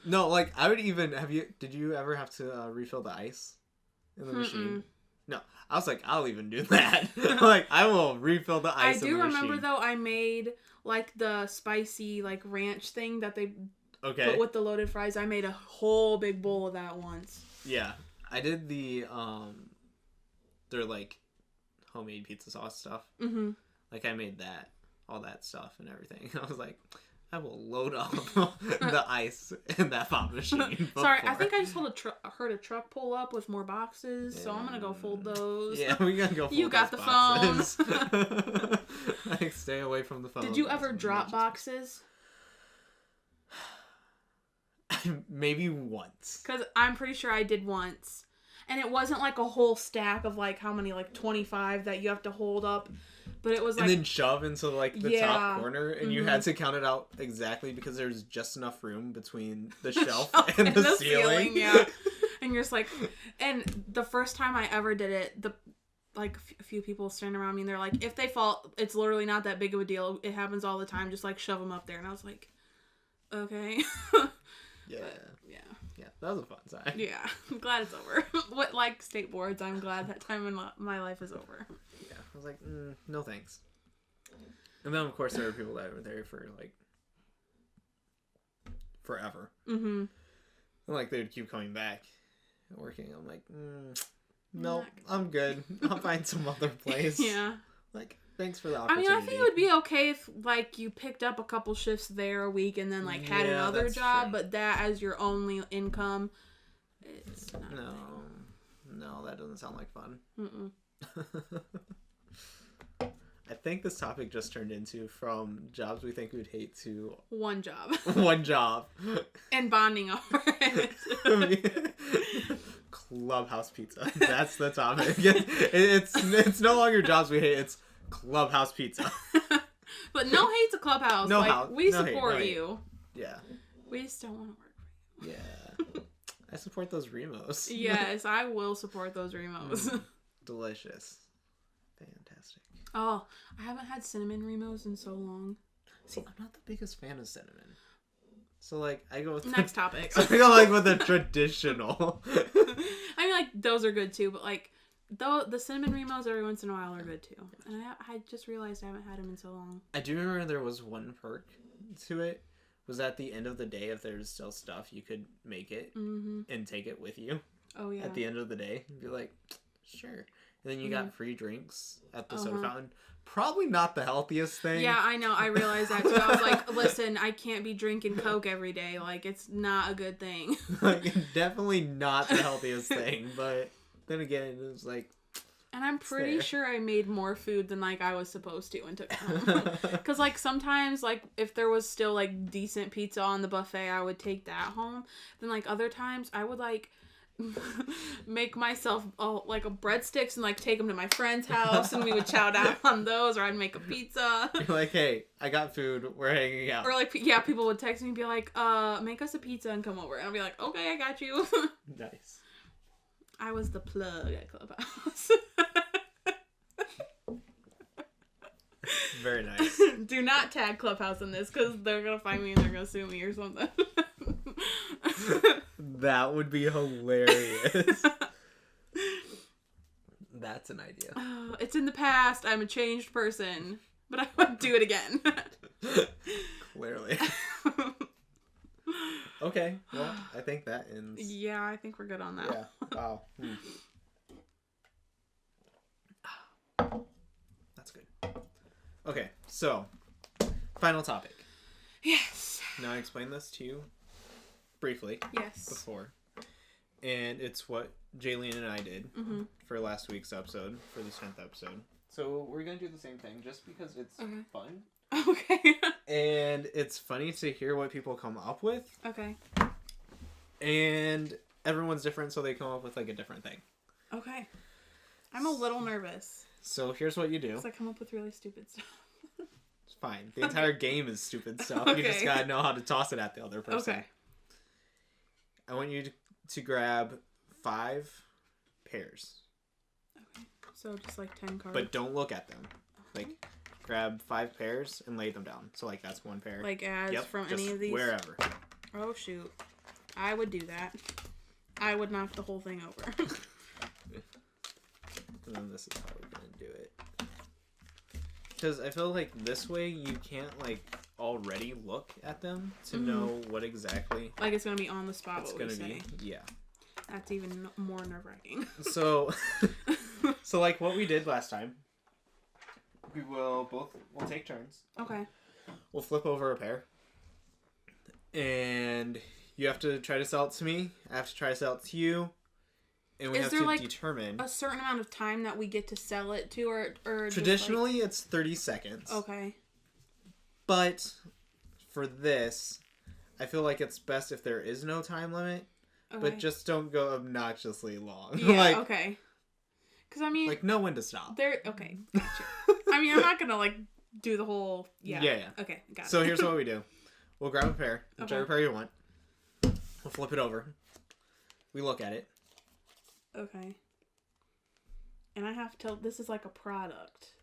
No, like, I would even, did you ever have to refill the ice in the machine? No. I was like, I'll even do that. Like, I will refill the ice in the machine. I do remember, though, I made, like, the spicy, like, ranch thing that they put with the loaded fries. I made a whole big bowl of that once. Yeah. I did the, their, like, homemade pizza sauce stuff. Mm-hmm. Like, I made that, all that stuff and everything. I was like, I will load up the ice in that pop machine. Sorry, I think I just heard a truck pull up with more boxes, so I'm gonna go fold those. Yeah, we gotta go fold You got the boxes. phone. Like, stay away from the phone. Did you ever drop boxes? Maybe once. Because I'm pretty sure I did once. And it wasn't like a whole stack of like, how many, like 25 that you have to hold up. But it was like... And then shove into like the top corner. And you had to count it out exactly because there's just enough room between the shelf and the ceiling. Yeah. And you're just like... And the first time I ever did it, a few people standing around me and they're like, if they fall, it's literally not that big of a deal. It happens all the time. Just like shove them up there. And I was like, okay. Yeah. But, yeah. Yeah, that was a fun time. Yeah. I'm glad it's over. What, like state boards, I'm glad that time in my life is over. Yeah. I was like, no thanks. And then, of course, there were people that were there for, like, forever. Mm-hmm. And, like, they would keep coming back and working. I'm like, nope, I'm good. I'll find some other place. Yeah. Like, thanks for the opportunity. I mean, I think it would be okay if, like, you picked up a couple shifts there a week and then, like, had another job, true. But that as your only income, it's not No, that doesn't sound like fun. Mm-mm. I think this topic just turned into from jobs we think we'd hate to... One job. One job. And bonding over it. Clubhouse Pizza. That's the topic. It's no longer jobs we hate, it's Clubhouse Pizza. But no hate to Clubhouse. We support you. Yeah. We just don't want to work for you. Yeah. I support those Remos. Yes, I will support those Remos. Delicious. Fantastic. Oh, I haven't had cinnamon Remos in so long. See, I'm not the biggest fan of cinnamon. So, like, I go with... Next topic. So I go, like, with the traditional. I mean, like, those are good, too. But, like, the cinnamon Remos every once in a while are good, too. And I just realized I haven't had them in so long. I do remember there was one perk to it. Was at the end of the day, if there's still stuff, you could make it and take it with you. Oh, yeah. At the end of the day. You'd be like, sure. And then you got free drinks at the soda fountain. Probably not the healthiest thing. Yeah, I know. I realized that too. I was like, listen, I can't be drinking Coke every day. Like, it's not a good thing. Like, definitely not the healthiest thing. But then again, it was like... And I'm pretty sure I made more food than, like, I was supposed to and took home. Because, like, sometimes, like, if there was still, like, decent pizza on the buffet, I would take that home. Then, like, other times, I would, like... make myself like a breadsticks and like take them to my friend's house and we would chow down on those, or I'd make a pizza. You're like, hey, I got food, we're hanging out. Or like, yeah, people would text me and be like, make us a pizza and come over, and I'd be like, okay, I got you. Nice. I was the plug at Clubhouse. Very nice. Do not tag Clubhouse in this because they're gonna find me and they're gonna sue me or something. That would be hilarious. That's an idea. It's in the past. I'm a changed person, but I wouldn't do it again. Clearly. Okay, well, I think that ends. Yeah, I think we're good on that. Yeah. Wow. That's good. Okay, so final topic. Yes. Now I explained this to you briefly. Yes. Before, and it's what Jaylene and I did for last week's episode, for the 10th episode. So we're gonna do the same thing, just because it's fun. Okay. And it's funny to hear what people come up with. Okay. And everyone's different, so they come up with like a different thing. Okay. I'm a little nervous. So here's what you do. Because I come up with really stupid stuff. It's fine. The entire game is stupid stuff. You just gotta know how to toss it at the other person. Okay. I want you to grab 5 pairs. Okay. So just like 10 cards. But don't look at them. Like, grab 5 pairs and lay them down. So like that's 1 pair. Like as from any of these? Wherever. Oh shoot. I would do that. I would knock the whole thing over. And then this is how we're gonna do it. Because I feel like this way you can't like already look at them to know what exactly. Like it's gonna be on the spot. It's what gonna we say. be. Yeah. That's even more nerve-wracking. So, so like what we did last time. We'll take turns. Okay. We'll flip over a pair. And you have to try to sell it to me. I have to try to sell it to you. And we have to determine a certain amount of time that we get to sell it to, or traditionally it's 30 seconds. Okay. But for this, I feel like it's best if there is no time limit. Okay. But just don't go obnoxiously long. Yeah, like, okay. Because, I mean... Like, know when to stop. Okay, gotcha. I mean, I'm not going to, like, do the whole... Yeah. Okay, got it. So here's what we do. We'll grab a pair. Whichever pair you want. We'll flip it over. We look at it. Okay. And I have to... This is like a product.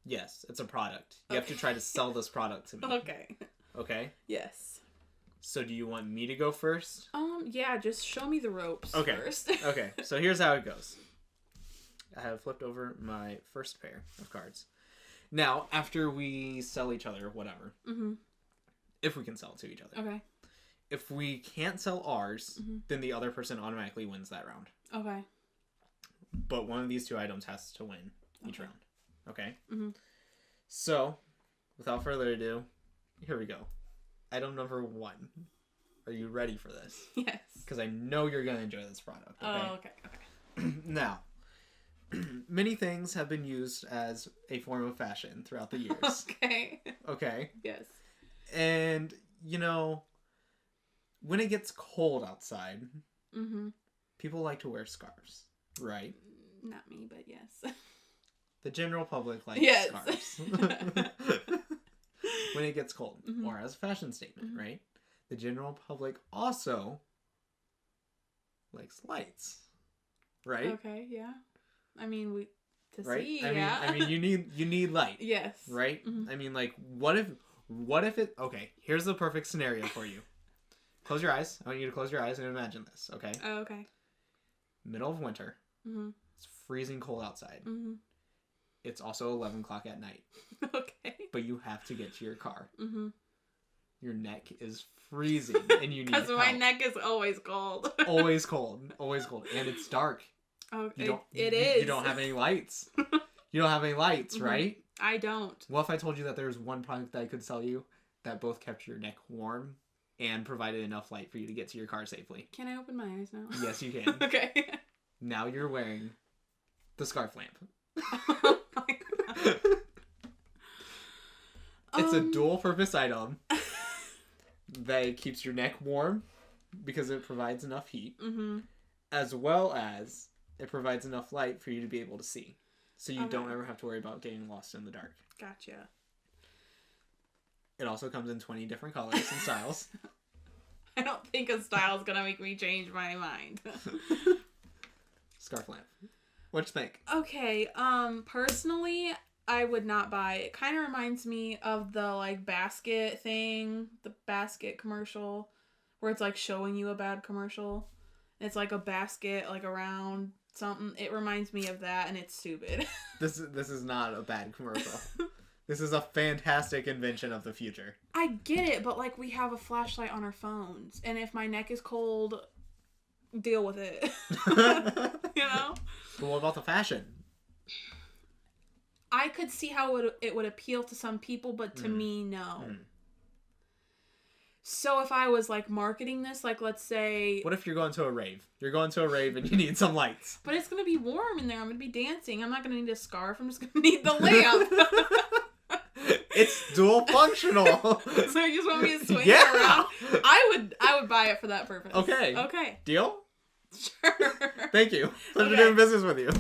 Yes, it's a product. You have to try to sell this product to me. Okay. Okay? Yes. So do you want me to go first? Yeah, just show me the ropes first. Okay, so here's how it goes. I have flipped over my first pair of cards. Now, after we sell each other, whatever. If we can sell it to each other. Okay. If we can't sell ours, then the other person automatically wins that round. Okay. But one of these 2 items has to win each round. Okay? So, without further ado, here we go. Item number 1. Are you ready for this? Yes. Because I know you're going to enjoy this product. Okay? Oh, okay. Now, many things have been used as a form of fashion throughout the years. Okay. Okay? Yes. And, you know, when it gets cold outside, people like to wear scarves, right? Not me, but yes. The general public likes scarves. When it gets cold, or as a fashion statement, right? The general public also likes lights, right? Okay, yeah. I mean, right? see, I mean, you need light. Yes. Right? I mean, like, what if it? Okay, here's the perfect scenario for you. Close your eyes. I want you to close your eyes and imagine this. Okay. Oh, okay. Middle of winter. It's freezing cold outside. It's also 11 o'clock at night. Okay. But you have to get to your car. Your neck is freezing and you need Because my neck is always cold. Always cold. Always cold. And it's dark. Oh, It is. You don't have any lights. You don't have any lights, right? I don't. What if I told you that there's one product that I could sell you that both kept your neck warm and provided enough light for you to get to your car safely? Can I open my eyes now? Yes, you can. Okay. Now you're wearing the scarf lamp. Oh my God. It's a dual purpose item that keeps your neck warm because it provides enough heat, as well as it provides enough light for you to be able to see. So you don't ever have to worry about getting lost in the dark. Gotcha. It also comes in 20 different colors and styles. I don't think a style is going to make me change my mind. Scarf lamp. What'd you think? Okay, personally, I would not buy it. It kind of reminds me of the, like, basket thing, the basket commercial, where it's like showing you a bad commercial. It's like a basket like around something. It reminds me of that, and it's stupid. This is not a bad commercial. This is a fantastic invention of the future. I get it, but like we have a flashlight on our phones, and if my neck is cold, deal with it. You know? But what about the fashion? I could see how it would appeal to some people, but to me, no. So if I was like marketing this, like let's say... What if you're going to a rave? You're going to a rave and you need some lights. But it's going to be warm in there. I'm going to be dancing. I'm not going to need a scarf. I'm just going to need the lamp. It's dual functional. So you just want me to swing it around? I would buy it for that purpose. Okay. Deal? Sure. Thank you. Pleasure doing business with you.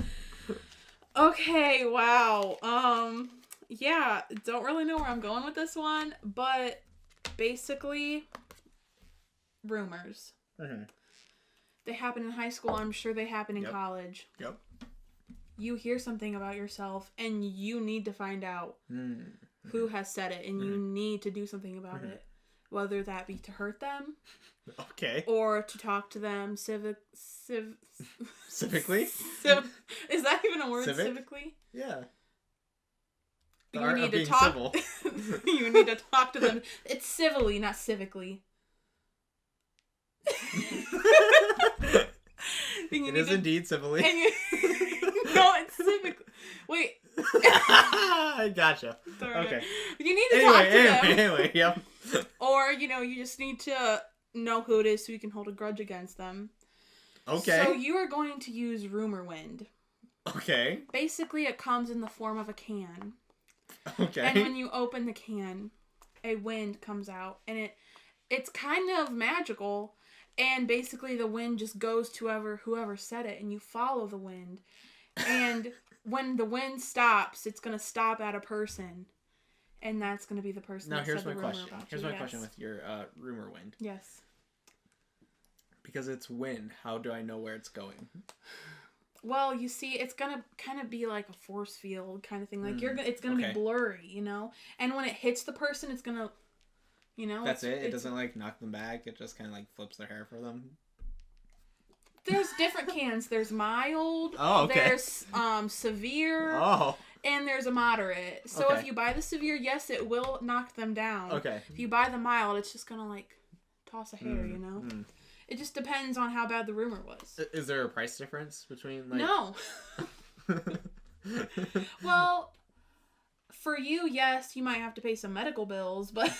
Okay, wow. Yeah, don't really know where I'm going with this one, but basically, rumors. Mm-hmm. They happen in high school. I'm sure they happen in college. Yep. You hear something about yourself, and you need to find out who has said it, and you need to do something about it. Whether that be to hurt them. Okay. Or to talk to them civically? Is that even a word? Civic? Civically? Yeah. You need to talk. You need to talk to them. It's civilly, not civically. It is indeed civilly. No, it's civically. Wait. I gotcha. Okay. You need to talk to them. Anyway, yep. Or, you just need to know who it is so you can hold a grudge against them. Okay. So you are going to use rumor wind. Okay. Basically, it comes in the form of a can. Okay. And when you open the can, a wind comes out, and it's kind of magical. And basically, the wind just goes to whoever said it, and you follow the wind. And when the wind stops, it's going to stop at a person. And that's going to be the person that said the rumor about you. Here's my question with your rumor wind. Yes. Because it's wind, how do I know where it's going? Well, you see, it's going to kind of be like a force field kind of thing. Like, it's going to be blurry, And when it hits the person, it's going to, That's it? It doesn't, like, knock them back? It just kind of, like, flips their hair for them? There's different cans. There's mild. Oh, okay. There's severe. Oh. And there's a moderate. So if you buy the severe, yes, it will knock them down. Okay. If you buy the mild, it's just going to, like, toss a hair, It just depends on how bad the rumor was. Is there a price difference between, like... No. Well, for you, yes, you might have to pay some medical bills, but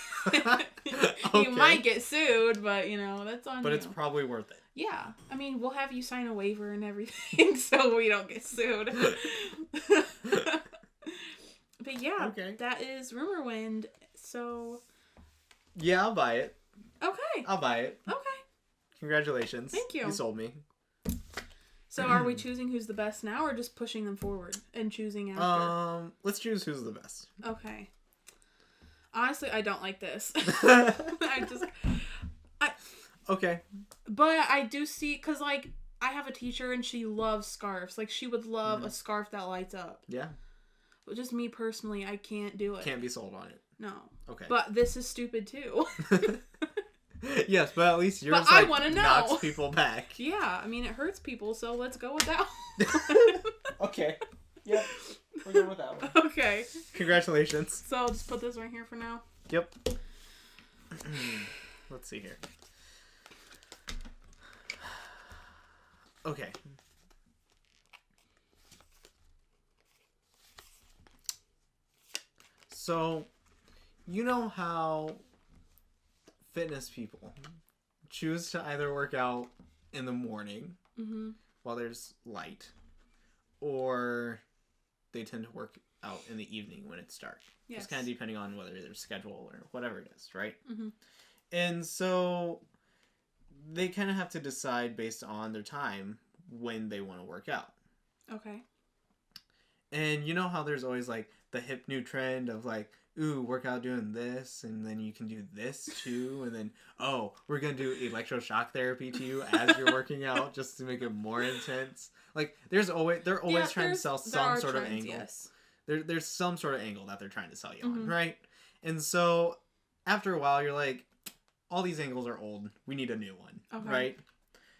you might get sued, but, that's on you. But it's probably worth it. Yeah. I mean, we'll have you sign a waiver and everything so we don't get sued. But yeah, that is rumor wind, so... Yeah, I'll buy it. Okay. I'll buy it. Okay. Congratulations. Thank you. You sold me. So are we choosing who's the best now, or just pushing them forward and choosing after? Let's choose who's the best. Okay. Honestly, I don't like this. Okay. But I do see, because, like, I have a teacher and she loves scarves. Like, she would love a scarf that lights up. Yeah. But just me personally, I can't do it. Can't be sold on it. No. Okay. But this is stupid, too. Yes, but at least yours I want to know. Knocks people back. Yeah, I mean, it hurts people, so let's go with that one. Okay. Yep. We're good with that one. Okay. Congratulations. So I'll just put this right here for now. Yep. Let's see here. Okay. So, you know how fitness people choose to either work out in the morning while there's light, or they tend to work out in the evening when it's dark. Yes. Just kind of depending on whether their schedule or whatever it is, right? Mm-hmm. And so they kind of have to decide based on their time when they want to work out. Okay. And you know how there's always like the hip new trend of like, ooh, work out doing this, and then you can do this too, and then, oh, we're going to do electroshock therapy to you as you're working out just to make it more intense. Like, they're always trying to sell some sort of angle. Yes. There's some sort of angle that they're trying to sell you on, right? And so, after a while, you're like, all these angles are old. We need a new one, Okay. right?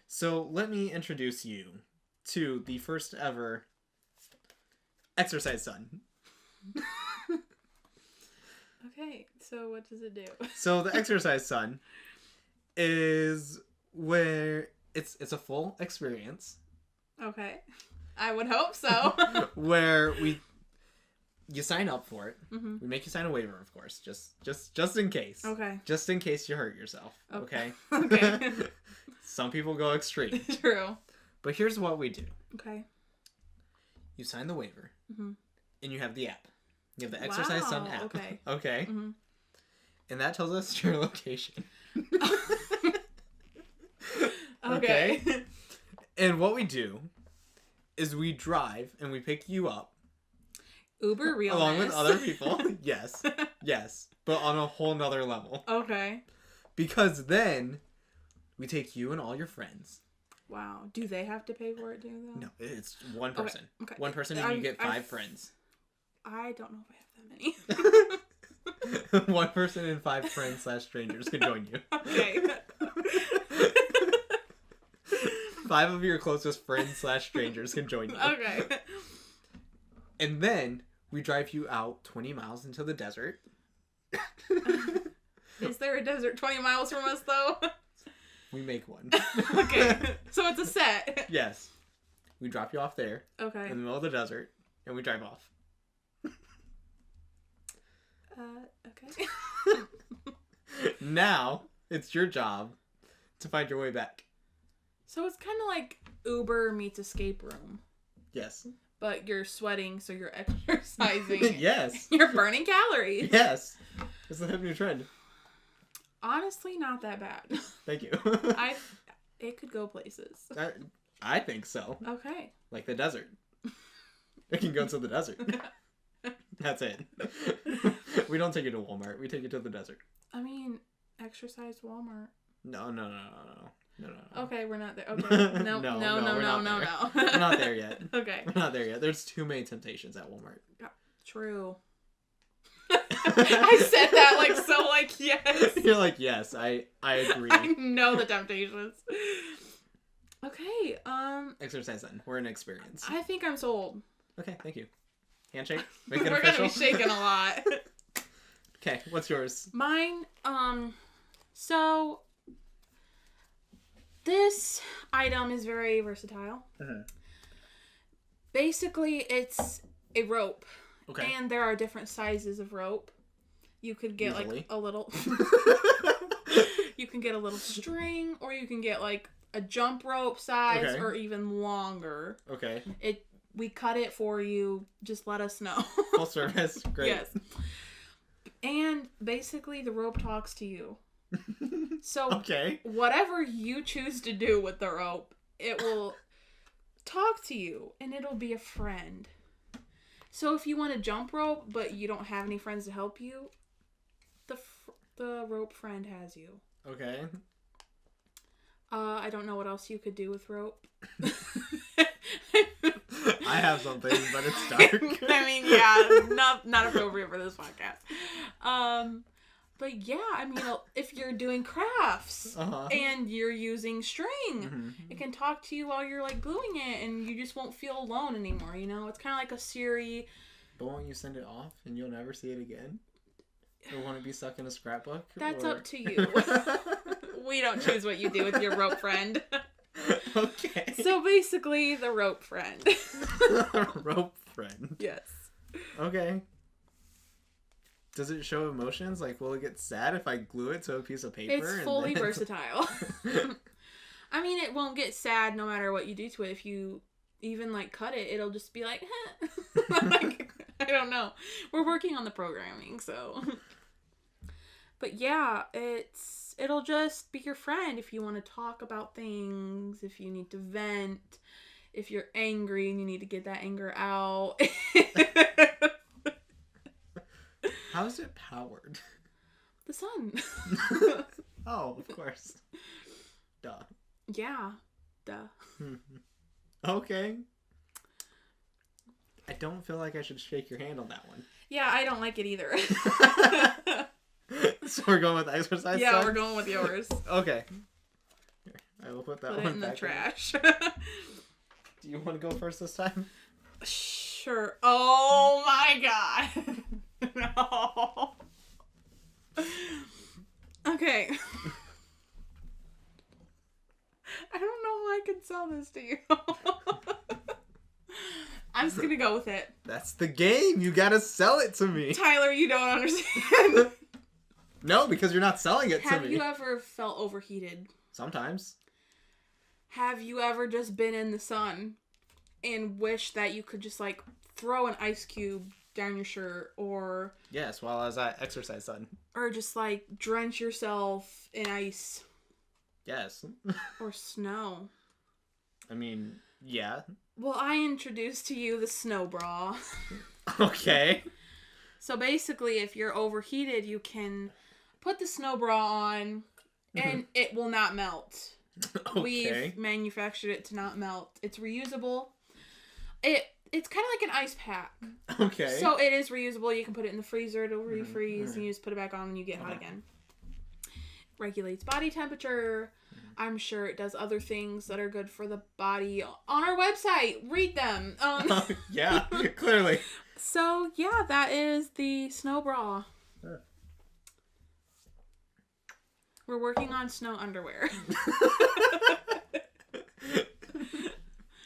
So let me introduce you to the first ever exercise sun. Okay, so what does it do? So the exercise sun is where it's a full experience. Okay. I would hope so. Where you sign up for it. Mm-hmm. We make you sign a waiver, of course, just in case. Okay. Just in case you hurt yourself. Okay. Okay. Some people go extreme. True. But here's what we do. Okay. You sign the waiver, Mm-hmm. and you have the app. You have the Exercise Sun Wow, app. okay. Okay. Mm-hmm. And that tells us your location. Okay. And what we do is we drive and we pick you up. Uber realness. Along with other people. Yes. Yes. But on a whole nother level. Okay. Because then we take you and all your friends. Wow. Do they have to pay for it too, though? No, it's one person. Okay. One person and you get 5 friends. I don't know if I have that many. 1 person and 5 friends / strangers can join you. Okay. 5 of your closest friends / strangers can join you. Okay. And then we drive you out 20 miles into the desert. Is there a desert 20 miles from us, though? We make one. Okay. So it's a set. Yes. We drop you off there Okay. in the middle of the desert, and we drive off. Okay. Now, it's your job to find your way back. So it's kind of like Uber meets escape room. Yes. But you're sweating, so you're exercising. Yes. You're burning calories. Yes. It's the hip new trend. Honestly, not that bad. Thank you. It could go places. I think so. Okay. Like the desert. It can go to the desert. That's it. We don't take you to Walmart. We take you to the desert. I mean, exercise Walmart. No. Okay, we're not there. Okay. No. We're not there yet. Okay. We're not there yet. There's too many temptations at Walmart. True. I said that yes. You're like, yes, I agree. I know the temptations. Okay, Exercise then. We're an experience. I think I'm sold. Okay, thank you. Handshake? Make it We're official? gonna be shaking a lot. Okay, what's yours? Mine, so this item is very versatile. Uh-huh. Basically, it's a rope. Okay. And there are different sizes of rope. You could get Usually. like a little you can get a little string, or you can get like a jump rope size, Okay. or even longer. Okay. We cut it for you. Just let us know. Full service. Great. Yes. And basically the rope talks to you. So Okay. whatever you choose to do with the rope, it will talk to you, and it'll be a friend. So if you want to jump rope, but you don't have any friends to help you, the rope friend has you. Okay. I don't know what else you could do with rope. I have something, but it's dark. I mean, yeah, not appropriate for this podcast. But yeah, I mean, if you're doing crafts and you're using string, it can talk to you while you're like gluing it, and you just won't feel alone anymore. You know, it's kind of like a Siri. But won't you send it off and you'll never see it again? Or want to be stuck in a scrapbook? That's up to you. We don't choose what you do with your rope friend. Okay. So basically, the rope friend. Rope friend. Yes. Okay. Does it show emotions? Like, will it get sad if I glue it to a piece of paper? It's fully versatile. I mean, it won't get sad no matter what you do to it. If you even, like, cut it, it'll just be like, like, I don't know. We're working on the programming, so. But yeah, it'll just be your friend if you want to talk about things, if you need to vent, if you're angry and you need to get that anger out. How is it powered? The sun. Oh, of course. Duh. Yeah. Duh. Okay. I don't feel like I should shake your hand on that one. Yeah, I don't like it either. So we're going with exercise Yeah, sun? we're going with yours. Okay. Here, I will put that Put one it in the back trash. Do you want to go first this time? Sure. Oh my god. No. Okay. I don't know how I can sell this to you. I'm just gonna go with it. That's the game. You gotta sell it to me. Tyler, you don't understand. No, because you're not selling it to me. Have you ever felt overheated? Sometimes. Have you ever just been in the sun and wish that you could just like throw an ice cube down your shirt or... Yes, while I was at exercise sun. Or just like drench yourself in ice. Yes. Or snow. I mean, yeah. Well, I introduced to you the snow bra. Okay. So basically, if you're overheated, you can put the snow bra on and it will not melt. Okay. We've manufactured it to not melt. It's reusable. It's kind of like an ice pack. Okay. So it is reusable. You can put it in the freezer. It'll refreeze. And you just put it back on and you get hot again. Regulates body temperature. I'm sure it does other things that are good for the body. On our website. Read them. Yeah, clearly. So, yeah, that is the snow bra. We're working on snow underwear.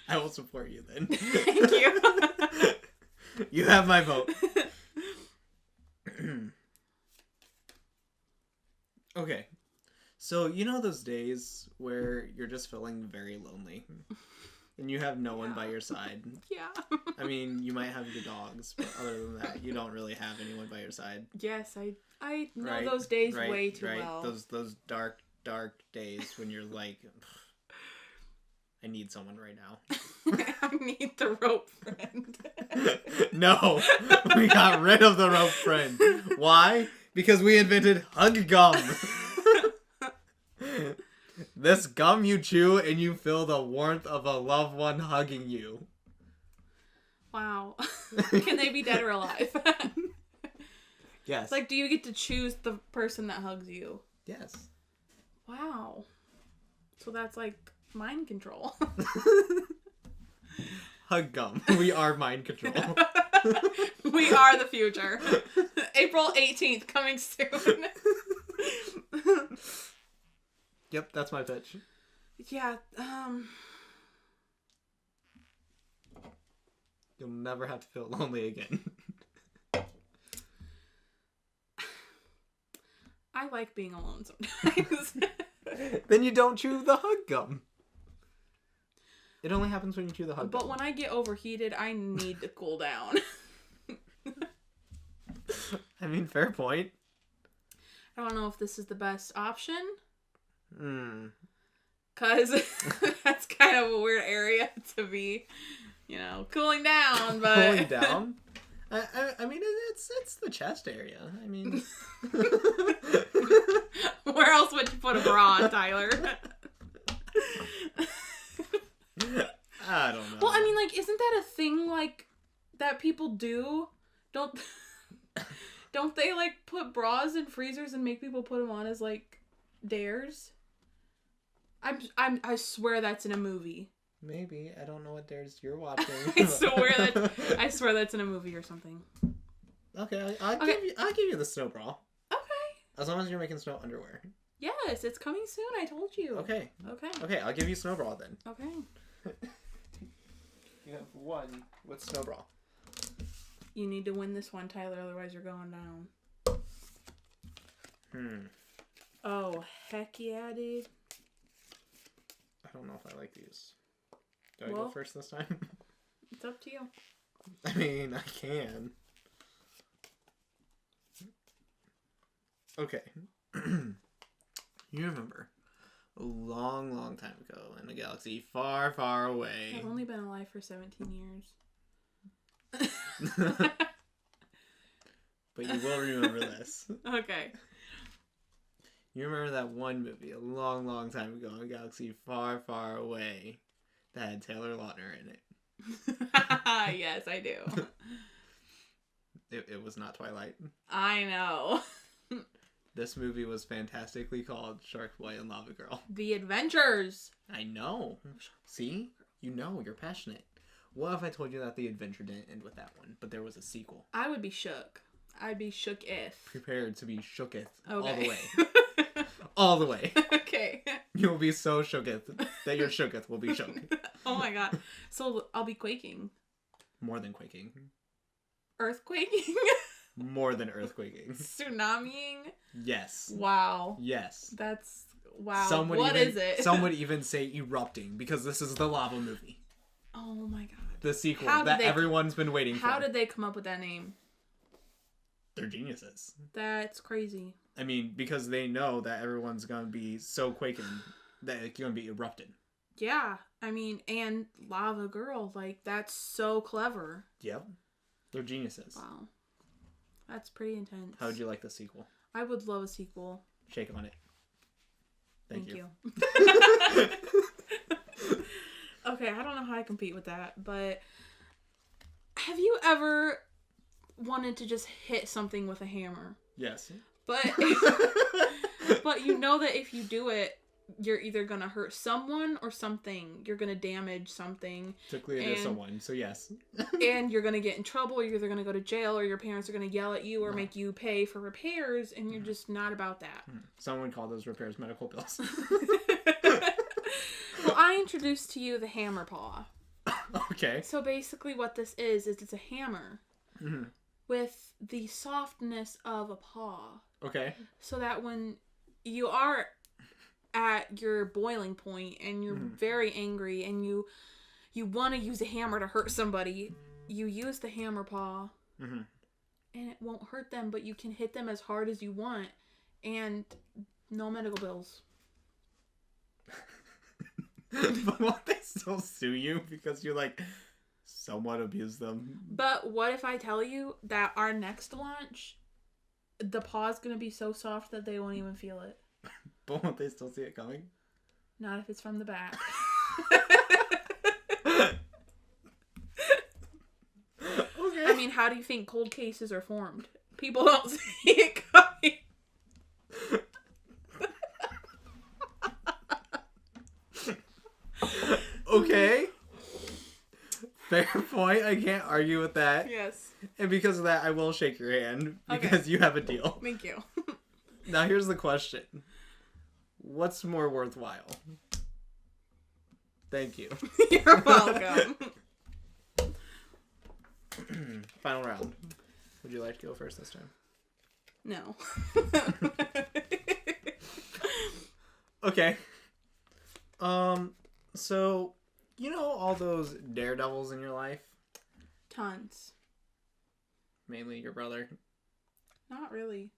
I will support you then. Thank you. You have my vote. Okay. So, you know those days where you're just feeling very lonely and you have no one by your side? Yeah. I mean, you might have your dogs, but other than that, you don't really have anyone by your side. Yes, I know Right, those days right, way too right. well. Those dark days when you're like, I need someone right now. I need the rope friend. No, we got rid of the rope friend. Why? Because we invented Hug Gum. This gum you chew and you feel the warmth of a loved one hugging you. Wow. Can they be dead or alive? Yes. Like, do you get to choose the person that hugs you? Yes. Wow. So that's like mind control. Hug Gum. We are mind control. We are the future. April 18th, coming soon. Yep, that's my pitch. Yeah, You'll never have to feel lonely again. I like being alone sometimes. Then you don't chew the Hug Gum. It only happens when you chew the Hug Gum. But when I get overheated, I need to cool down. I mean, fair point. I don't know if this is the best option. Because that's kind of a weird area to be, cooling down. But Cooling down? I mean, it's the chest area. I mean... Where else would you put a bra on, Tyler? I don't know. Well, I mean, like, isn't that a thing, like, that people do? Don't they, like, put bras in freezers and make people put them on as, like, dares? I swear that's in a movie. Maybe. I don't know what dares you're watching. I swear that's in a movie or something. Okay, I'll give you the snow bra. Okay. As long as you're making snow underwear. Yes, it's coming soon, I told you. Okay. Okay. Okay, I'll give you snow bra then. Okay. You have one with snow bra. You need to win this one, Tyler, otherwise you're going down. Oh, heck yeah, dude. I don't know if I like these. Do I Well, go first this time? It's up to you. I mean, I can. Okay. You remember a long, long time ago in a galaxy far, far away. I've only been alive for 17 years. But you will remember this. Okay. You remember that one movie a long, long time ago in a galaxy far, far away that had Taylor Lautner in it? Yes, I do. It was not Twilight. I know. This movie was fantastically called Shark Boy and Lava Girl. The Adventures. I know. See? You know, you're passionate. What if I told you that the adventure didn't end with that one, but there was a sequel? I would be shook. I'd be shook if. Prepared to be shooketh Okay. all the way. All the way. Okay. You'll be so shooketh that your shooketh will be shook. Oh my god. So I'll be quaking. More than quaking. Earthquaking? More than earthquaking. Tsunamiing? Yes. Wow. Yes. That's... Wow. What is it? Some would even say erupting, because this is the lava movie. Oh my god. The sequel that everyone's been waiting for. How did they come up with that name? They're geniuses. That's crazy. I mean, because they know that everyone's going to be so quaking that it's going to be erupted. Yeah. I mean, and Lava Girl, like, that's so clever. Yep. They're geniuses. Wow. That's pretty intense. How would you like the sequel? I would love a sequel. Shake on it. Thank you. Okay, I don't know how I compete with that, but have you ever wanted to just hit something with a hammer? Yes. But but you know that if you do it, you're either going to hurt someone or something. You're going to damage something. Typically it is someone, so yes. And you're going to get in trouble. You're either going to go to jail, or your parents are going to yell at you or make you pay for repairs, and you're just not about that. Someone would call those repairs medical bills. Well, I introduced to you the hammer paw. Okay. So basically what this is it's a hammer with the softness of a paw. Okay. So that when you are at your boiling point and you're very angry and you want to use a hammer to hurt somebody, you use the hammer paw and it won't hurt them, but you can hit them as hard as you want and no medical bills. But won't they still sue you because you like somewhat abuse them? But what if I tell you that our next launch, the paw's gonna be so soft that they won't even feel it? But won't they still see it coming? Not if it's from the back. Okay. I mean, how do you think cold cases are formed? People don't see it coming. Okay. Fair point. I can't argue with that. Yes. And because of that, I will shake your hand because you have a deal. Thank you. Now here's the question. What's more worthwhile? Thank you. You're welcome. Final round. Would you like to go first this time? No. Okay. So, you know all those daredevils in your life? Tons. Mainly your brother, Not really.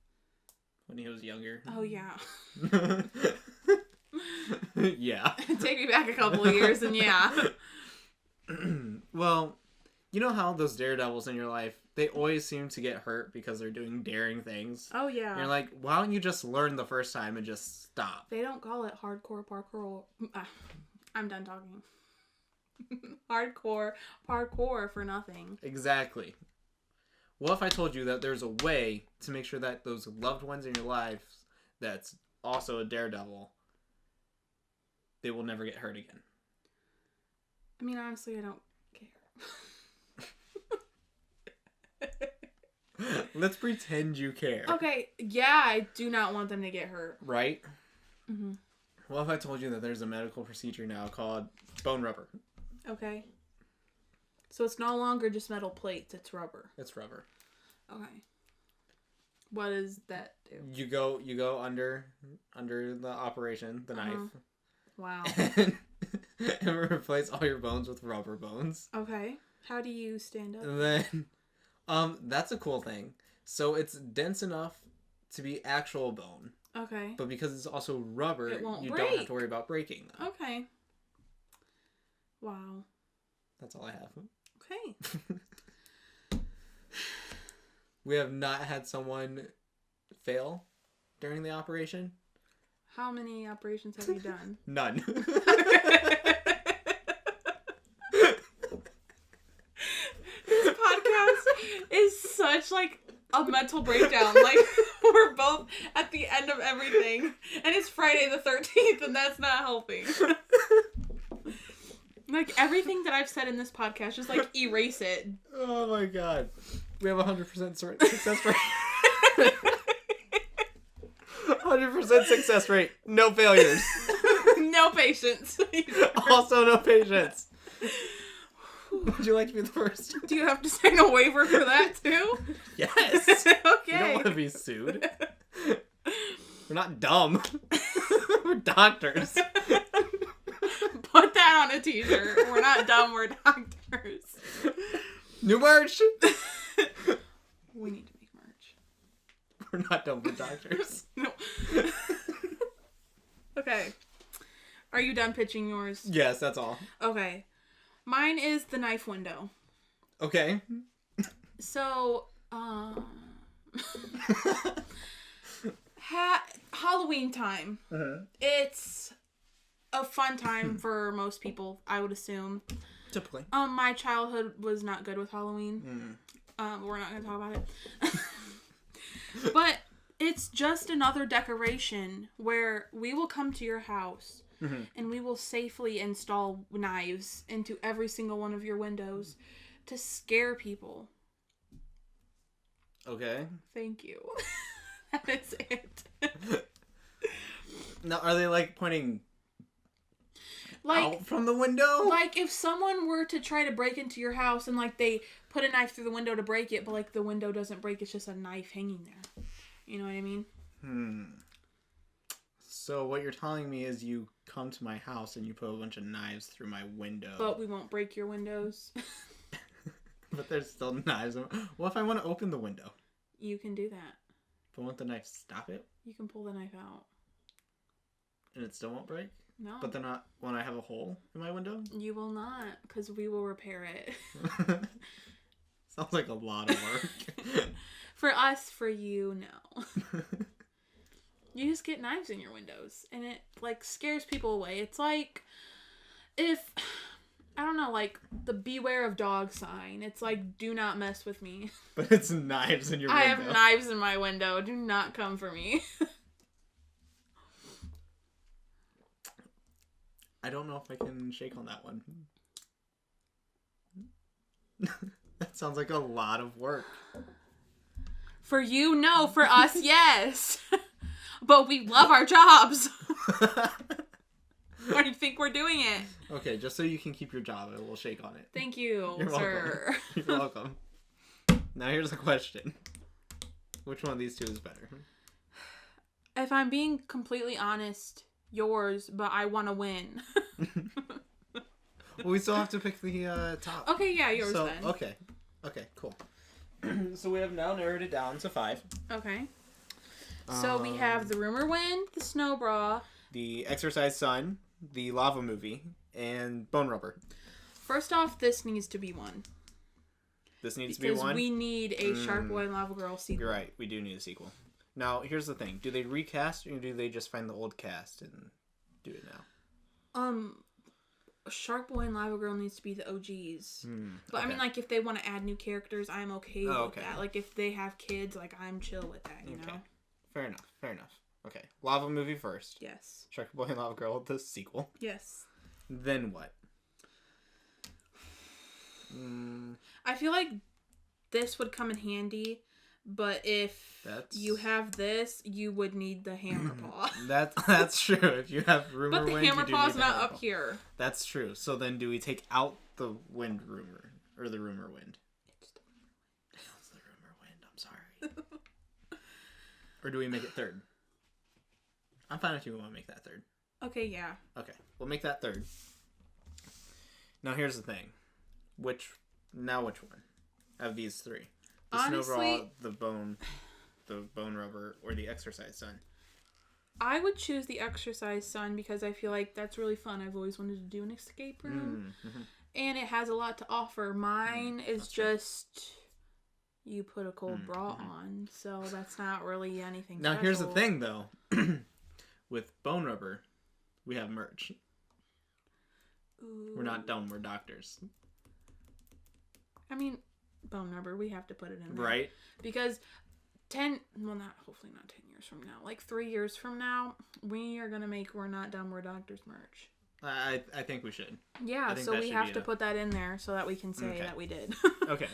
when he was younger. Oh, yeah. Yeah. Take me back a couple of years and yeah. Well, you know how those daredevils in your life, they always seem to get hurt because they're doing daring things? Oh, yeah. And you're like, why don't you just learn the first time and just stop? They don't call it hardcore parkour. I'm done talking. Hardcore parkour for nothing. Exactly. What if I told you that there's a way to make sure that those loved ones in your life that's also a daredevil, they will never get hurt again? I mean, honestly, I don't care. Let's pretend you care. Okay, yeah, I do not want them to get hurt. Right? Mm-hmm. What if I told you that there's a medical procedure now called bone rubber? Okay. So it's no longer just metal plates, it's rubber. It's rubber. Okay. What does that do? You go under the operation, the knife. Wow. And replace all your bones with rubber bones. Okay. How do you stand up? And then that's a cool thing. So it's dense enough to be actual bone. Okay. But because it's also rubber, It won't you break. don't have to worry about breaking them. Okay. Wow. That's all I have. Okay. We have not had someone fail during the operation. How many operations have you done? None. This podcast is such like a mental breakdown. Like, we're both at the end of everything. And it's Friday the 13th, and that's not helping. Like, everything that I've said in this podcast, just, like, erase it. Oh, my God. We have 100% success rate. 100% success rate. No failures. No patience. Also no patience. Would you like to be the first? Do you have to sign a waiver for that, too? Yes. Okay. We don't want to be sued. We're not dumb. We're doctors. Put that on a t-shirt. We're not dumb, we're doctors. New merch. We need to make merch. We're not dumb, we're doctors. No. Okay. Are you done pitching yours? Yes, that's all. Okay. Mine is the knife window. Okay. So, Halloween time. Uh-huh. It's a fun time for most people, I would assume. Typically. My childhood was not good with Halloween. We're not going to talk about it. But it's just another decoration where we will come to your house and we will safely install knives into every single one of your windows to scare people. Okay. Thank you. That is it. Now, are they like pointing like out from the window? Like if someone were to try to break into your house and like they put a knife through the window to break it, but like the window doesn't break, it's just a knife hanging there. You know what I mean? So what you're telling me is you come to my house and you put a bunch of knives through my window. But we won't break your windows. But there's still knives. What if I want to open the window? You can do that. But won't the knife stop it? You can pull the knife out. And it still won't break? No. But then not when I have a hole in my window? You will not, because we will repair it. Sounds like a lot of work. For us, for you, no. You just get knives in your windows, and it, like, scares people away. It's like, if, I don't know, like, the beware of dog sign. It's like, do not mess with me. But it's knives in your window. I have knives in my window. Do not come for me. I don't know if I can shake on that one. That sounds like a lot of work. For you, no. For us, yes. But we love our jobs. Why do you think we're doing it? Okay, just so you can keep your job, I will shake on it. Thank you, You're sir. Welcome. You're welcome. Now here's the question. Which one of these two is better? If I'm being completely honest, yours, but I want to win. Well, we still have to pick the top. Okay, yeah, yours then. Okay, cool. So we have now narrowed it down to 5. Okay. So we have the Rumor Wind, the Snow Bra, the Exercise Sun, the Lava Movie, and Bone Rubber. First off, this needs to be 1. This needs to be 1? Because we need a Shark Boy and Lava Girl sequel. You're right, we do need a sequel. Now, here's the thing. Do they recast, or do they just find the old cast and do it now? Shark Boy and Lava Girl needs to be the OGs. But okay. I mean, like, if they want to add new characters, I'm okay with that. Like, if they have kids, like, I'm chill with that, you know? Fair enough. Okay. Lava Movie first. Yes. Shark Boy and Lava Girl, the sequel. Yes. Then what? I feel like this would come in handy, but if you have this, you would need the hammer paw. That's true. If you have Rumor Wind, but the hammer paw's not up here. That's true. So then do we take out the Wind Rumor, or the Rumor Wind? It's the Rumor Wind, I'm sorry. Or do we make it third? I'm fine if you want to make that third. Okay, yeah. Okay, we'll make that third. Now here's the thing. Which one of these 3? The Honestly, Snow Bra, the Bone Rubber, or the Exercise Sun? I would choose the Exercise Sun because I feel like that's really fun. I've always wanted to do an escape room. And it has a lot to offer. Mine is just... You put a cold bra on, so that's not really anything Now, special. here's the thing, though. With Bone Rubber, we have merch. Ooh. We're not dumb, we're doctors. I mean, Bone Rubber, we have to put it in there. Right? Because hopefully not 10 years from now, like 3 years from now, we are going to make We're Not Dumb, We're Doctors merch. I think we should. Yeah, so we have to put that in there so that we can say that we did. Okay.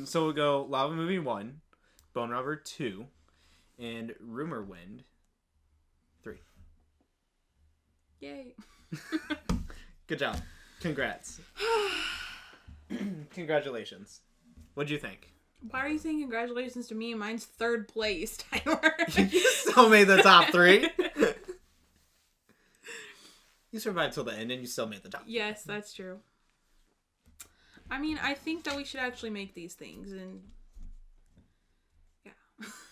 So we'll go Lava Movie 1, Bone Rubber 2, and Rumor Wind 3. Yay. Good job. Congrats. Congratulations. What'd you think? Why are you saying congratulations to me? Mine's 3rd place, Tyler. You still made the top 3. You survived till the end and you still made the top 3. Yes, that's true. I mean, I think that we should actually make these things and...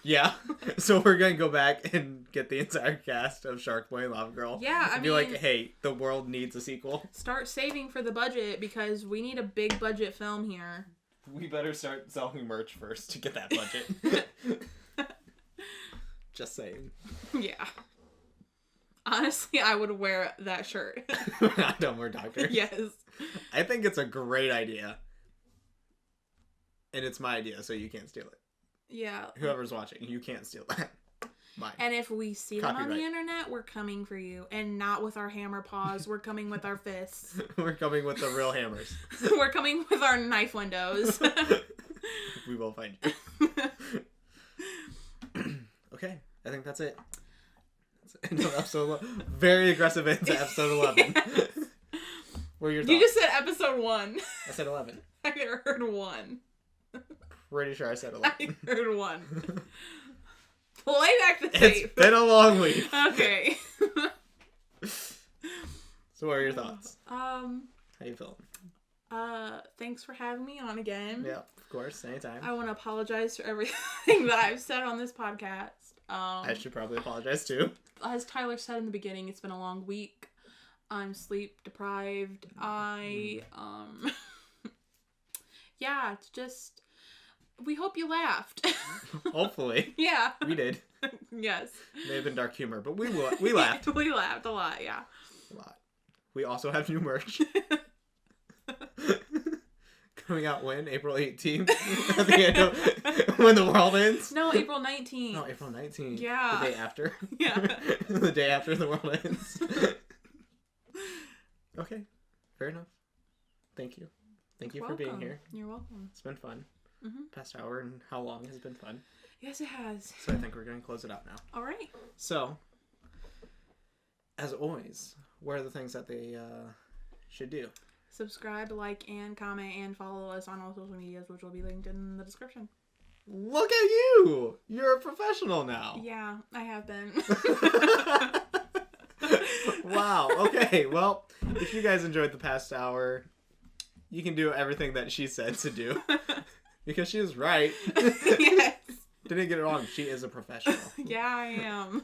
Yeah. So we're going to go back and get the entire cast of Shark Boy and Lava Girl. Yeah, I mean... be like, hey, the world needs a sequel. Start saving for the budget because we need a big budget film here. We better start selling merch first to get that budget. Just saying. Yeah. Honestly, I would wear that shirt. Not Dumb or Doctor. Yes. I think it's a great idea. And it's my idea, so you can't steal it. Yeah. Whoever's watching, you can't steal that. Mine. And if we see them on the internet, we're coming for you. And not with our hammer paws. We're coming with our fists. We're coming with the real hammers. We're coming with our knife windows. We will find you. Okay, I think that's it. Very aggressive into episode 11. Yes. What are your thoughts? You just said episode 1. I said 11. I heard 1. Pretty sure I said 11. I heard 1. Play back the tape. It's been a long week. Okay. So what are your thoughts? How you feeling? Thanks for having me on again. Yeah, of course, anytime. I want to apologize for everything that I've said on this podcast. I should probably apologize too. As Tyler said in the beginning, it's been a long week. I'm sleep deprived. Yeah, it's just... We hope you laughed. Hopefully. Yeah. We did. Yes. May have been dark humor, but we laughed. We laughed a lot, yeah. A lot. We also have new merch. Coming out when? April 18th? At the end of, when the world ends? No, April 19th. No, April 19th. Yeah. The day after. Yeah. The day after the world ends. Okay. Fair enough. Thank you. Thank you for being here. You're welcome. It's been fun. Mm-hmm. Past hour and how long has been fun. Yes, it has. So I think we're going to close it out now. All right. So, as always, what are the things that they should do? Subscribe, like, and comment, and follow us on all social medias, which will be linked in the description. Look at you! You're a professional now. Yeah, I have been. Wow. Okay, well, if you guys enjoyed the past hour, you can do everything that she said to do. Because she was right. Yes. Didn't get it wrong. She is a professional. Yeah, I am.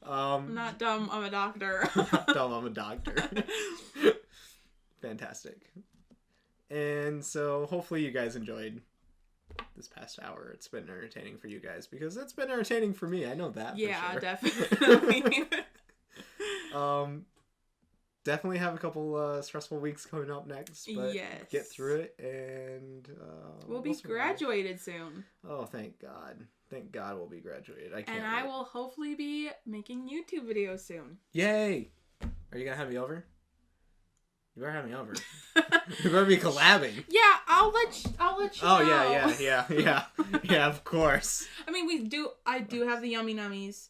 I'm not dumb. I'm a doctor. Not dumb. I'm a doctor. Fantastic. And so hopefully you guys enjoyed this past hour. It's been entertaining for you guys because it's been entertaining for me. I know that. Yeah, for sure. definitely. Definitely have a couple stressful weeks coming up next, but yes. Get through it, and we'll be graduated soon. Oh, thank God. Thank God we'll be graduated. I can't And wait. I will hopefully be making YouTube videos soon. Yay! Are you gonna have me over? You better have me over. You better be collabing. Yeah, I'll let you Oh, know. Yeah, of course. I mean, I do have the Yummy Nummies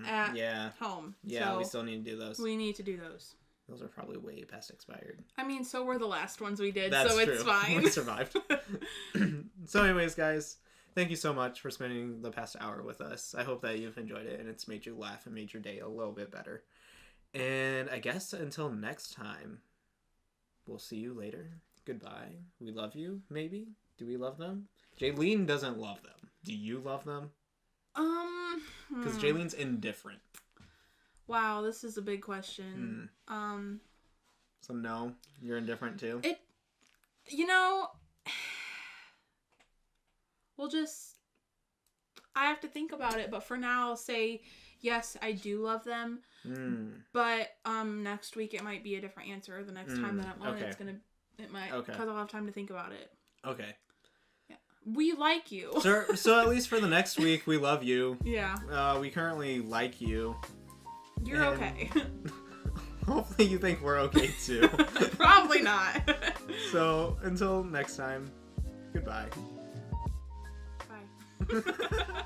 at home. Yeah, so we still need to do those. We need to do those. Those are probably way past expired. I mean, so were the last ones we did, That's so true. it's fine. We survived. So anyways, guys, thank you so much for spending the past hour with us. I hope that you've enjoyed it and it's made you laugh and made your day a little bit better. And I guess until next time, we'll see you later. Goodbye. We love you, maybe? Do we love them? Jaylene doesn't love them. Do you love them? Because Jaylene's indifferent. Wow, this is a big question. So no, you're indifferent too? I have to think about it, but for now I'll say, yes, I do love them. But next week it might be a different answer. The next time that I'm on it might, because I'll have time to think about it. Okay. Yeah. We like you. So at least for the next week, we love you. Yeah. We currently like you. You're okay. Hopefully you think we're okay too. Probably not. So until next time, goodbye. Bye.